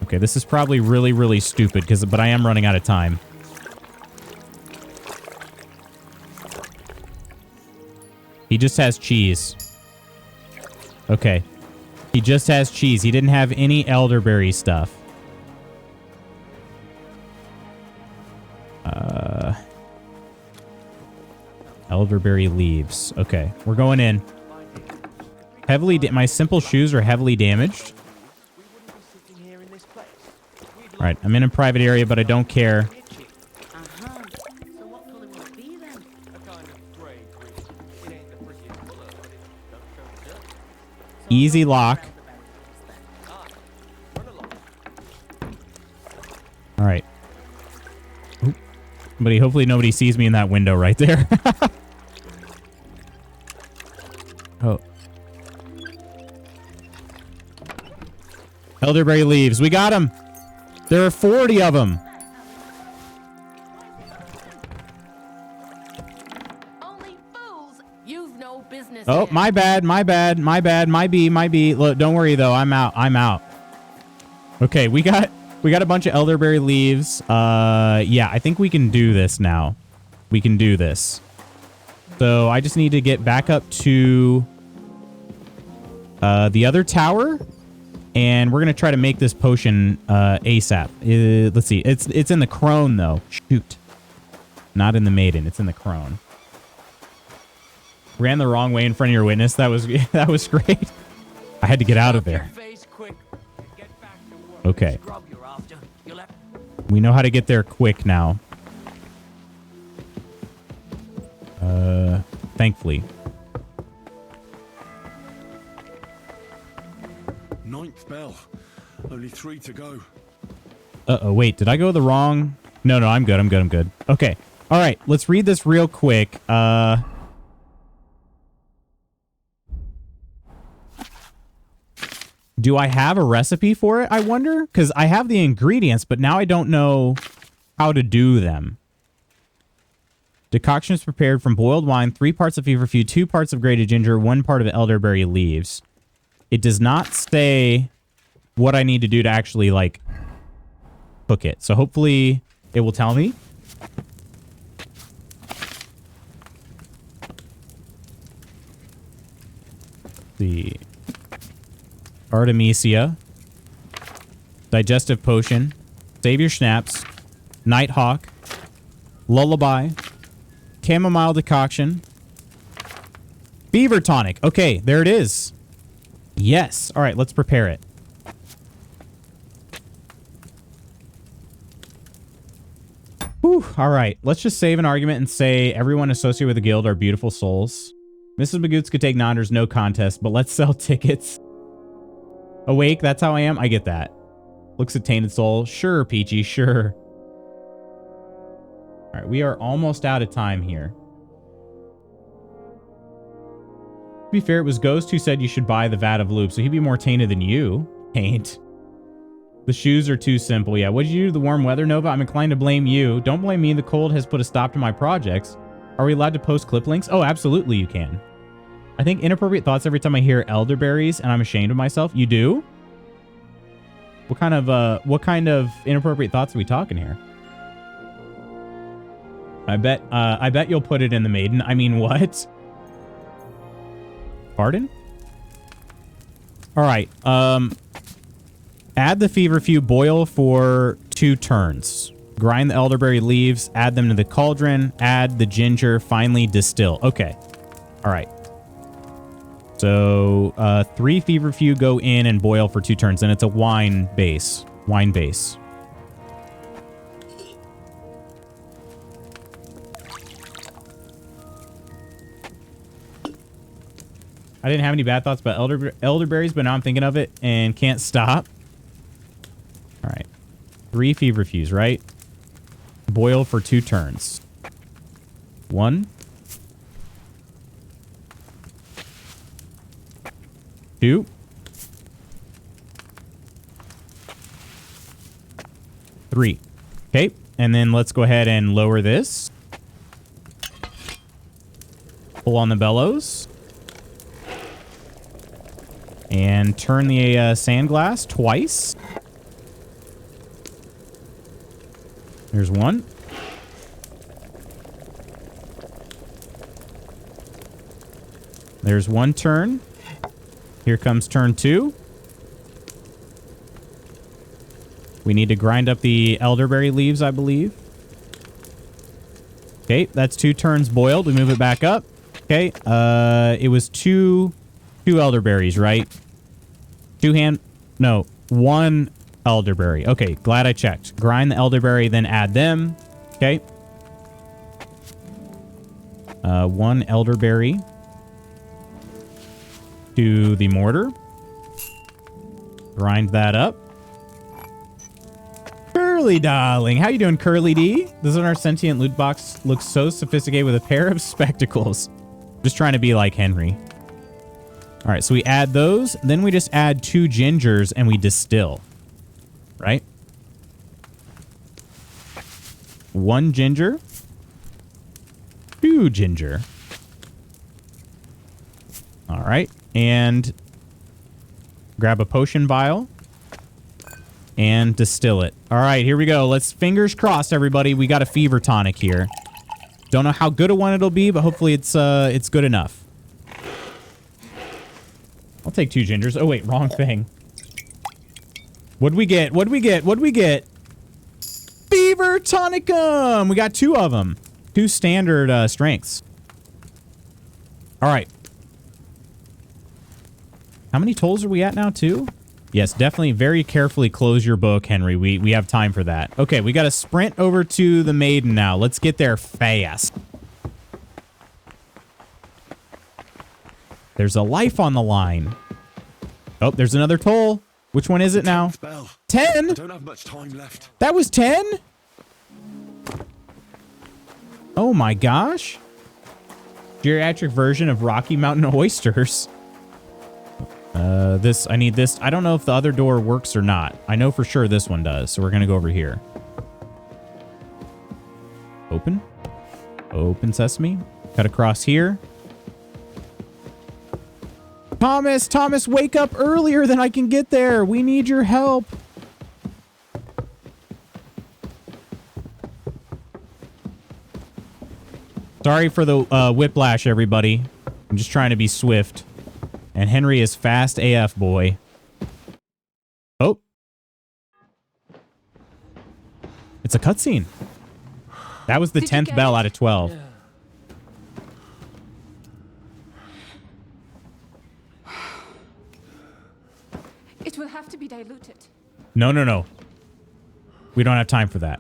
Okay, this is probably really, really stupid, but I am running out of time. He just has cheese. Okay. He just has cheese. He didn't have any elderberry stuff. Elderberry leaves. Okay, we're going in. My simple shoes are heavily damaged. All right, I'm in a private area, but I don't care. Easy lock. All right. Oop. Hopefully nobody sees me in that window right there. Oh. Elderberry leaves. We got them. There are 40 of them. Only fools. You've no business. Oh, here. my bad. My bad. My B. Look, don't worry though. I'm out. Okay, we got a bunch of elderberry leaves. Yeah, I think we can do this now. We can do this. So I just need to get back up to the other tower, and we're gonna try to make this potion ASAP. Let's see. It's in the crone though. Shoot, not in the maiden. It's in the crone. Ran the wrong way in front of your witness. That was great. I had to get out of there. Okay. We know how to get there quick now. Thankfully. 9th bell. Only 3 to go. Uh-oh, wait. Did I go the wrong... No, I'm good. Okay. All right. Let's read this real quick. Do I have a recipe for it, I wonder? Because I have the ingredients, but now I don't know how to do them. Decoction is prepared from boiled wine, 3 parts of feverfew, 2 parts of grated ginger, 1 part of elderberry leaves. It does not say what I need to do to actually, like, cook it. So hopefully it will tell me. The Artemisia. Digestive potion. Save your schnapps. Nighthawk. Lullaby. Chamomile decoction. Fever tonic. Okay, there it is. Yes. All right, let's prepare it. Whew. All right, let's just save an argument and say everyone associated with the guild are beautiful souls. Mrs. Magoots could take nonders, no contest, but let's sell tickets. Awake, that's how I am. I get that. Looks at tainted soul. Sure, Peachy, sure. All right, we are almost out of time here. To be fair, it was Ghost who said you should buy the vat of loop, so he'd be more tainted than you. Taint. The shoes are too simple. Yeah, what did you do to the warm weather, Nova? I'm inclined to blame you. Don't blame me. The cold has put a stop to my projects. Are we allowed to post clip links? Oh, absolutely you can. I think inappropriate thoughts every time I hear elderberries, and I'm ashamed of myself. You do? What kind of inappropriate thoughts are we talking here? I bet you'll put it in the maiden. I mean, what? Pardon? All right. Add the feverfew, boil for 2 turns. Grind the elderberry leaves, add them to the cauldron, add the ginger, finally distill. Okay. All right. So 3 feverfew go in and boil for 2 turns, and it's a wine base. Wine base. I didn't have any bad thoughts about elderberries, but now I'm thinking of it and can't stop. All right. 3 feverfews, right? Boil for 2 turns. 1. 2. 3. Okay, and then let's go ahead and lower this. Pull on the bellows. And turn the sand glass twice. There's one. There's one turn. Here comes turn 2. We need to grind up the elderberry leaves, I believe. Okay, that's 2 turns boiled. We move it back up. Okay, it was two elderberries, right? 1 elderberry. Okay, glad I checked. Grind the elderberry, then add them. Okay. 1 elderberry to the mortar. Grind that up. Curly darling. How you doing, Curly D? Doesn't our sentient loot box look so sophisticated with a pair of spectacles? Just trying to be like Henry. All right, so we add those. Then we just add 2 gingers and we distill. Right? 1 ginger. 2 ginger. All right. And grab a potion vial and distill it. All right, here we go. Let's fingers crossed, everybody. We got a fever tonic here. Don't know how good a one it'll be, but hopefully it's good enough. I'll take 2 gingers. Oh, wait, wrong thing. What'd we get? What'd we get? What'd we get? Fever tonicum! We got 2 of them. 2 standard strengths. All right. How many tolls are we at now, 2? Yes, definitely very carefully close your book, Henry. We have time for that. Okay, we got to sprint over to the maiden now. Let's get there fast. There's a life on the line. Oh, there's another toll. Which one is it now? 10? I don't have much time left. That was 10? Oh my gosh. Geriatric version of Rocky Mountain oysters. I need this. I don't know if the other door works or not. I know for sure this one does, so we're gonna go over here. Open. Open sesame. Cut across here. Thomas, wake up earlier than I can get there. We need your help. Sorry for the whiplash, everybody. I'm just trying to be swift. And Henry is fast AF, boy. Oh. It's a cutscene. That was the 10th bell out of 12. It will have to be diluted. No. We don't have time for that.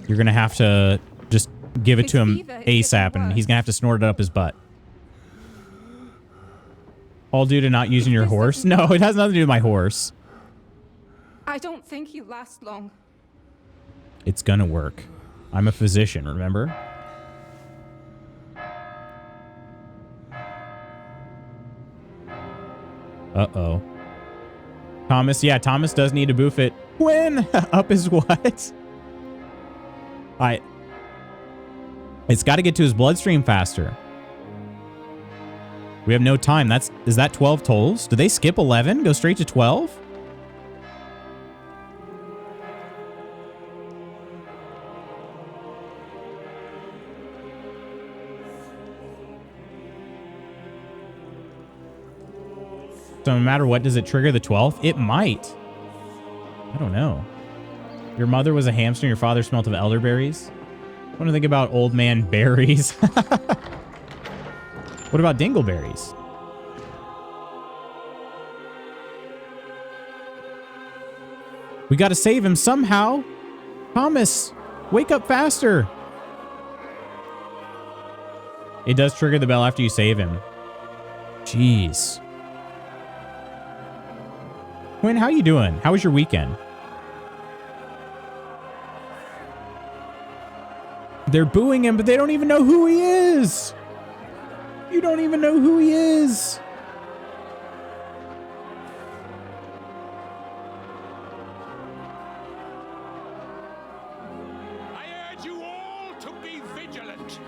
You're going to have to just give it to him ASAP, and he's going to have to snort it up his butt. All due to not using your horse? No, it has nothing to do with my horse. I don't think he'll last long. It's gonna work. I'm a physician, remember? Uh-oh. Thomas, yeah, Thomas does need to boof it. When? Up is what? It's got to get to his bloodstream faster. We have no time. Is that 12 tolls? Do they skip 11? Go straight to 12? So no matter what, does it trigger the 12th? It might. I don't know. Your mother was a hamster and your father smelt of elderberries? What do you think about old man berries? What about dingleberries? We got to save him somehow. Thomas, wake up faster. It does trigger the bell after you save him. Jeez. Quinn, how you doing? How was your weekend? They're booing him, but they don't even know who he is. You don't even know who he is. out.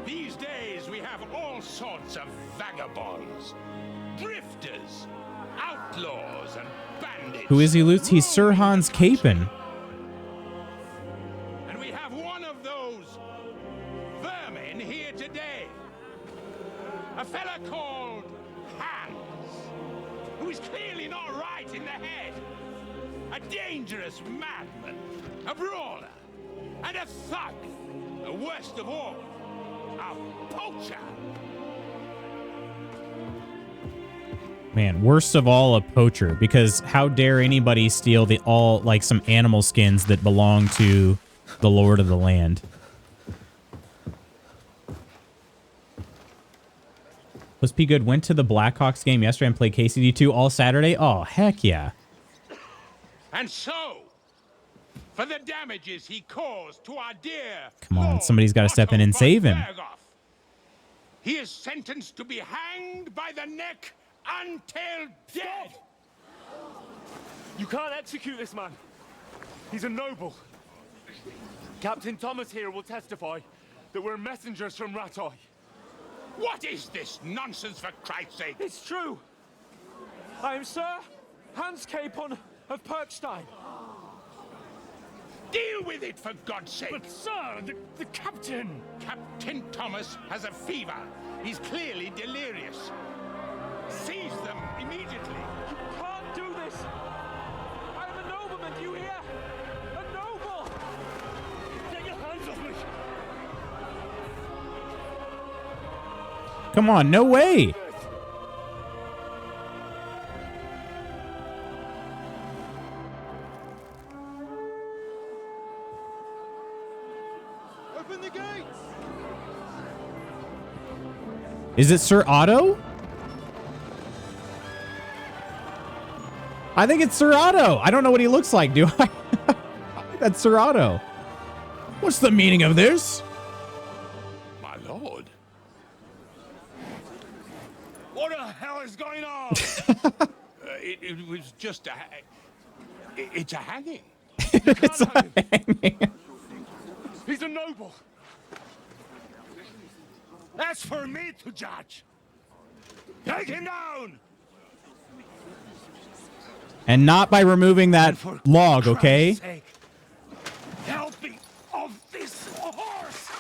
These days we have all sorts of vagabonds, drifters, outlaws, and bandits. Who is he, Lutz? He's Sir Hans Capon. And we have one of those vermin here today. A fella called Hans, who is clearly not right in the head. A dangerous madman, a brawler, and a thug. The worst of all, a poacher. Man, worst of all, a poacher, because how dare anybody steal some animal skins that belong to the Lord of the Land? Was P good? Went to the Blackhawks game yesterday and played KCD2 all Saturday? Oh, heck yeah. And so, for the damages he caused to our dear Come on, Lord somebody's got to step in and Otto save him. von Berghoff, he is sentenced to be hanged by the neck until dead. You can't execute this man. He's a noble. Captain Thomas here will testify that we're messengers from Rattay. What is this nonsense, for Christ's sake? It's true. I am Sir Hans Capon of Perkstein. Deal with it, for God's sake. But sir, the captain... Captain Thomas has a fever. He's clearly delirious. Seize them immediately. You can't do this. I am a nobleman, do you hear? A noble! Get your hands off me! Come on, no way. Open the gates! Is it Sir Otto? I think it's Sir Otto. I don't know what he looks like, do I? I think that's Sir Otto. What's the meaning of this? My lord. What the hell is going on? It was just a... It's a hanging. It's a hanging. He's a noble. That's for me to judge. Take him down. And not by removing that log, okay? Sake, help me off this horse.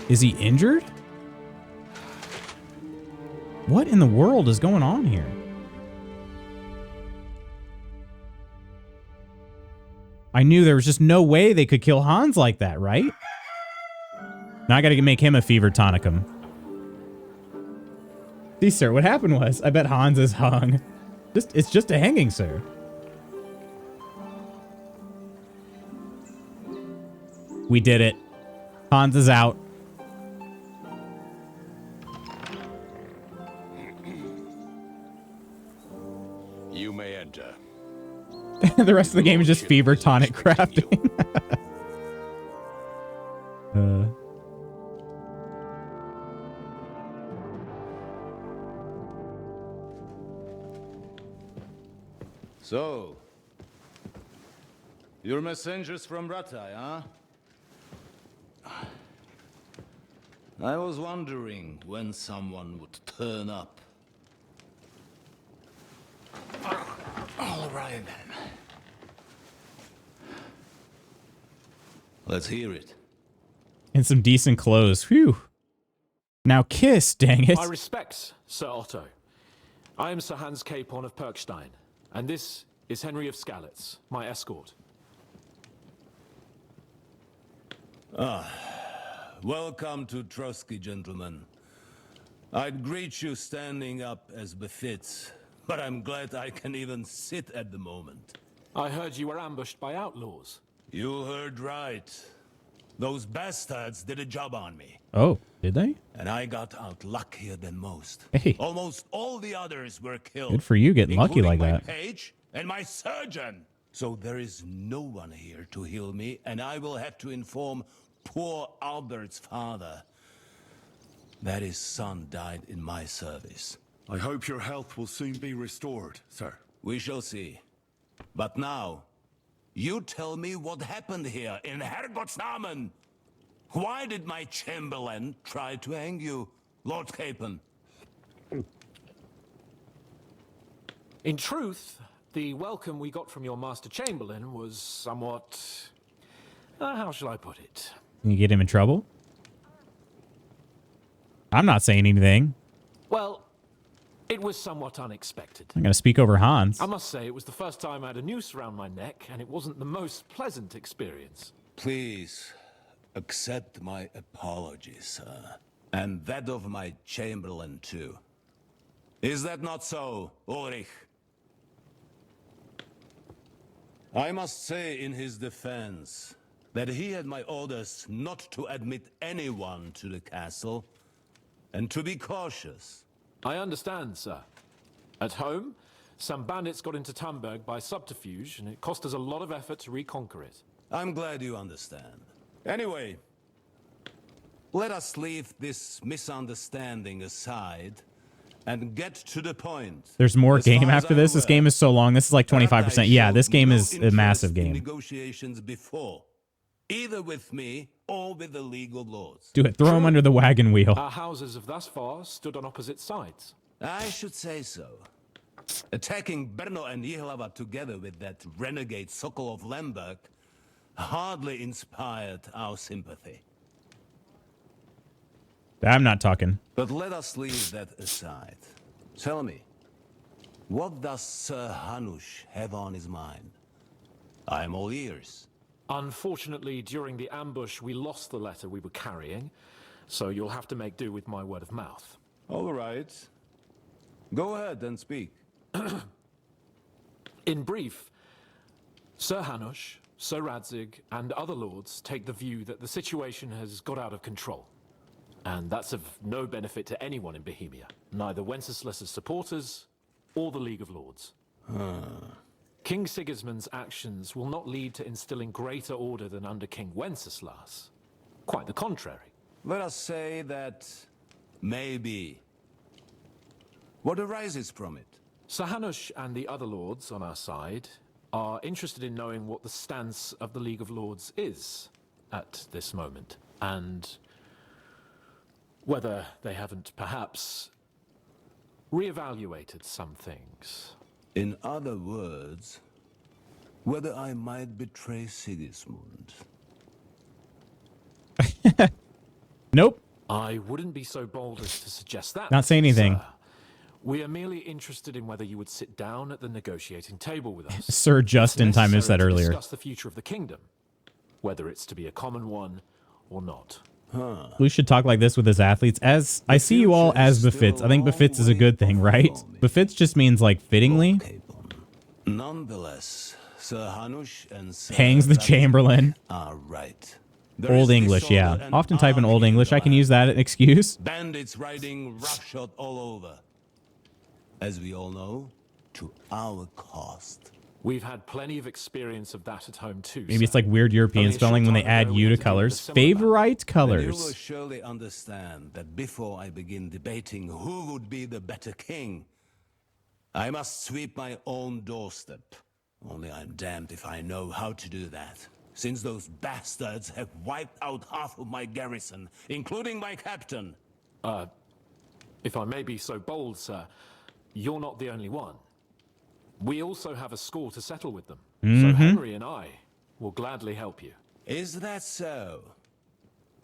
Is he injured? What in the world is going on here? I knew there was just no way they could kill Hans like that, right? Now I gotta make him a fever tonicum. See, sir, what happened was, I bet Hans is hung. It's just a hanging, sir. We did it. Hans is out. You may enter. The rest of the game is just fever tonic crafting. So, you're messengers from Rattay, huh? I was wondering when someone would turn up. All right, then. Let's hear it. And some decent clothes. Phew. Now kiss, dang it. My respects, Sir Otto. I am Sir Hans Capon of Perkstein, and this is Henry of Skalitz, my escort. Welcome to Trotsky, gentlemen. I'd greet you standing up as befits, but I'm glad I can even sit at the moment. I heard you were ambushed by outlaws. You heard right. Those bastards did a job on me. Oh, did they? And I got out luckier than most. Hey. Almost all the others were killed. Good for you getting lucky like including that. my page and my surgeon. So there is no one here to heal me, and I will have to inform poor Albert's father that his son died in my service. I hope your health will soon be restored, sir. We shall see. But now, you tell me what happened here in Herrgottsnamen. Why did my chamberlain try to hang you, Lord Capon? In truth, the welcome we got from your Master Chamberlain was somewhat... how shall I put it? Can you get him in trouble? I'm not saying anything. Well, it was somewhat unexpected. I'm going to speak over Hans. I must say, it was the first time I had a noose around my neck, and it wasn't the most pleasant experience. Please, accept my apologies, sir. And that of my chamberlain, too. Is that not so, Ulrich? I must say in his defense that he had my orders not to admit anyone to the castle and to be cautious. I understand, sir. At home, some bandits got into Tamberg by subterfuge, and it cost us a lot of effort to reconquer it. I'm glad you understand. Anyway, let us leave this misunderstanding aside and get to the point. There's more game after this. This game is so long. This is like 25%. Yeah, this game is a massive game. Negotiations before, either with me or with the League of Lords. Do it. Throw him under the wagon wheel. Our houses have thus far stood on opposite sides. I should say so. Attacking Brno and Jihlava together with that renegade Sokol of Lemberg hardly inspired our sympathy. I'm not talking. But let us leave that aside. Tell me, what does Sir Hanush have on his mind? I am all ears. Unfortunately, during the ambush, we lost the letter we were carrying, so you'll have to make do with my word of mouth. All right. Go ahead and speak. In brief, Sir Hanush, Sir Radzig, and other lords take the view that the situation has got out of control. And that's of no benefit to anyone in Bohemia, neither Wenceslas's supporters or the League of Lords. King Sigismund's actions will not lead to instilling greater order than under King Wenceslas. Quite the contrary. Let us say that maybe. What arises from it? Sir Hanush and the other lords on our side are interested in knowing what the stance of the League of Lords is at this moment, and whether they haven't perhaps reevaluated some things. In other words, whether I might betray Sigismund. Nope. I wouldn't be so bold as to suggest that. Not saying anything. Sir. We are merely interested in whether you would sit down at the negotiating table with us. Sir Justin Time said earlier. Discuss the future of the kingdom, whether it's to be a common one or not. We should talk like this with his athletes. As I see you all as befits. I think befits is a good thing, right? Befits just means like fittingly. Nonetheless, Sir Hanush and Sir Hangs the Chamberlain. Are right. Old English, yeah. Often type in Old English. I can use that as an excuse. Bandits riding roughshod all over. As we all know, to our cost. We've had plenty of experience of that at home too. Maybe it's like weird European spelling when they add U to colors. Favorite colors. You will surely understand that before I begin debating who would be the better king, I must sweep my own doorstep. Only I'm damned if I know how to do that, since those bastards have wiped out half of my garrison, including my captain. If I may be so bold, sir, you're not the only one. We also have a score to settle with them. So Henry and I will gladly help you. Is that so?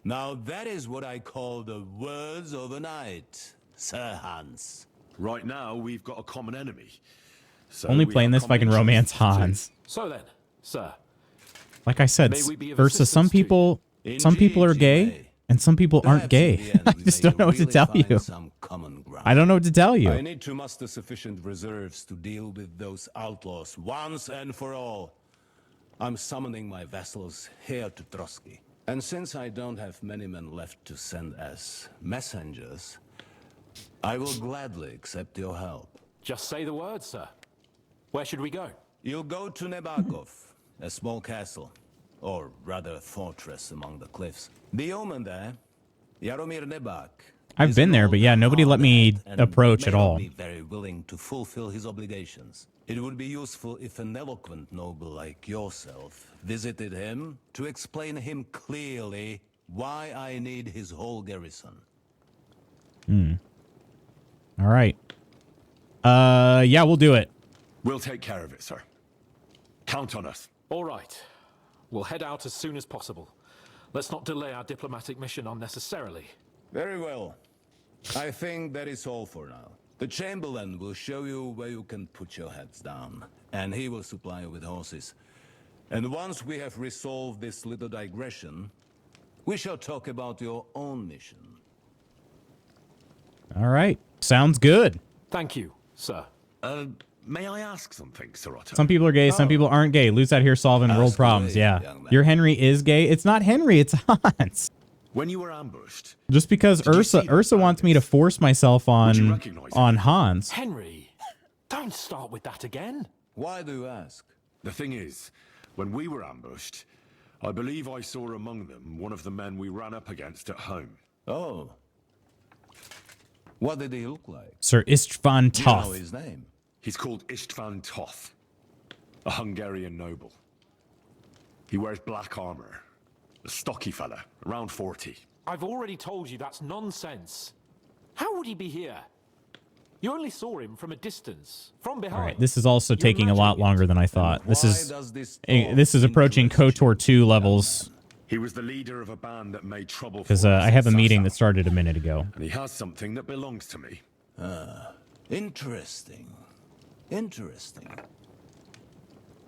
Now that is what I call the words of a knight, Sir Hans. Right now, we've got a common enemy. So Only playing this if I can romance Hans. So then, sir. Like I said, versus some people are gay and some people aren't gay. I just don't know what to tell you. I don't know what to tell you. I need to muster sufficient reserves to deal with those outlaws once and for all. I'm summoning my vassals here to Trotsky. And since I don't have many men left to send as messengers, I will gladly accept your help. Just say the word, sir. Where should we go? You'll go to Nebakov, a small castle, or rather a fortress among the cliffs. The omen there, Jaromir Nebak. I've been there, but yeah, nobody let me approach at all. Be very willing to fulfill his obligations. It would be useful if an eloquent noble like yourself visited him to explain him clearly why I need his whole garrison. All right. Yeah, we'll do it. We'll take care of it, sir. Count on us. All right. We'll head out as soon as possible. Let's not delay our diplomatic mission unnecessarily. Very well. I think that is all for now. The Chamberlain will show you where you can put your heads down, and he will supply you with horses. And once we have resolved this little digression, we shall talk about your own mission. All right. Sounds good. Thank you, sir. May I ask something, Sir Otto? Some people are gay, some people aren't gay. Luke's out here solving world problems. Yeah. Your Henry is gay. It's not Henry, it's Hans. When you were ambushed, just because Ursa wants me to force myself on Hans. Henry, don't start with that again. Why do you ask? The thing is, when we were ambushed, I believe I saw among them one of the men we ran up against at home. Oh. What did he look like? Sir Istvan Do you know Toth. his name? He's called Istvan Toth, a Hungarian noble. He wears black armor. A stocky fella, around 40. I've already told you that's nonsense. How would he be here? You only saw him from a distance, from behind. All right, this is also taking a lot longer than I thought. This is approaching KOTOR 2 levels. He was the leader of a band that made trouble because I have a meeting that started a minute ago. And he has something that belongs to me. Interesting. Interesting.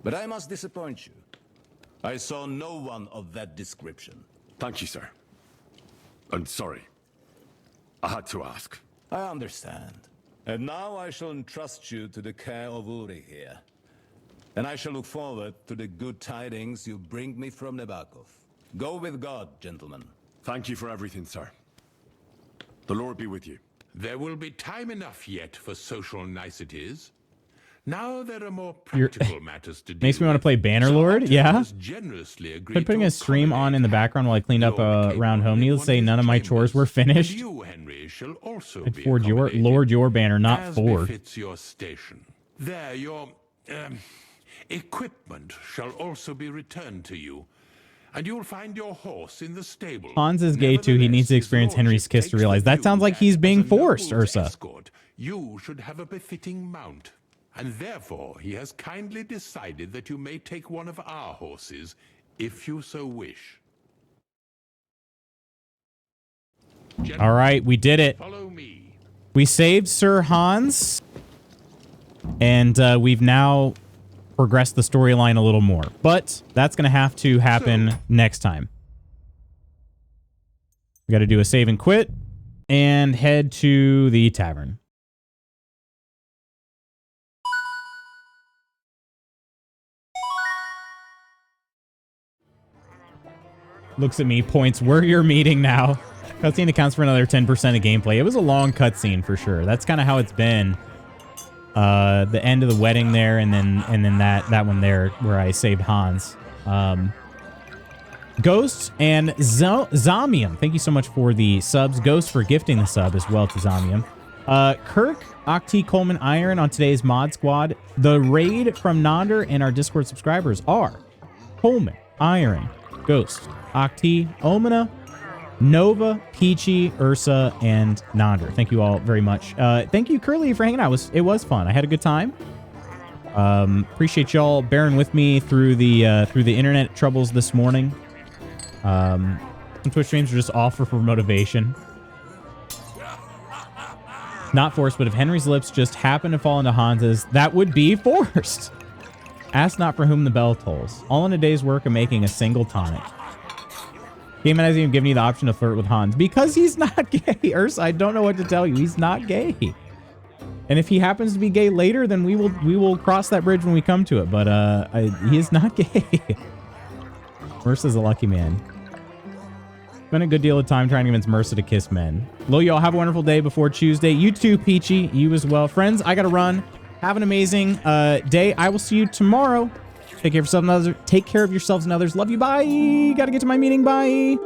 But I must disappoint you. I saw no one of that description. Thank you, sir. I'm sorry. I had to ask. I understand. And now I shall entrust you to the care of Uri here. And I shall look forward to the good tidings you bring me from Nebakov. Go with God, gentlemen. Thank you for everything, sir. The Lord be with you. There will be time enough yet for social niceties. Now there are more practical matters to deal Makes me want to play Bannerlord. Yeah. Been putting a stream on in the background while I cleaned up around home. Needless to say, none of my chores were finished. You, Henry, shall also I'd forge your banner, not Ford. Befits your station. There, your equipment shall also be returned to you. And you'll find your horse in the stable. Hans is gay too. He needs to experience Henry's kiss to realize. That sounds like he's being forced, Ursa. Escort, you should have a befitting mount. And therefore, he has kindly decided that you may take one of our horses, if you so wish. All right, we did it. Follow me. We saved Sir Hans. And we've now progressed the storyline a little more. But that's going to have to happen next time. We got to do a save and quit and head to the tavern. Looks at me, points, we're your meeting now. Cutscene accounts for another 10% of gameplay. It was a long cutscene for sure. That's kind of how it's been. The end of the wedding there, and then that one there where I saved Hans. Ghost and Zamium. Thank you so much for the subs. Ghost for gifting the sub as well to Zamium. Kirk, Octi, Coleman, Iron on today's mod squad. The raid from Nonder and our Discord subscribers are Coleman, Iron, Ghost, Octi, Omina, Nova, Peachy, Ursa, and Nonder. Thank you all very much. Thank you, Curly, for hanging out. It was fun. I had a good time. Appreciate y'all bearing with me through the internet troubles this morning. Some Twitch streams are just offer for motivation. Not forced, but if Henry's lips just happen to fall into Hans's, that would be forced. Ask not for whom the bell tolls. All in a day's work of making a single tonic. Game hasn't even given you the option to flirt with Hans because he's not gay. Ursa, I don't know what to tell you. He's not gay. And if he happens to be gay later, then we will cross that bridge when we come to it. But he is not gay. Ursa's a lucky man. Spent a good deal of time trying to convince Mercer to kiss men. Lo, y'all have a wonderful day before Tuesday. You too, Peachy. You as well. Friends, I gotta run. Have an amazing day. I will see you tomorrow. Take care of yourselves and others. Take care of yourselves and others. Love you. Bye. Gotta get to my meeting. Bye.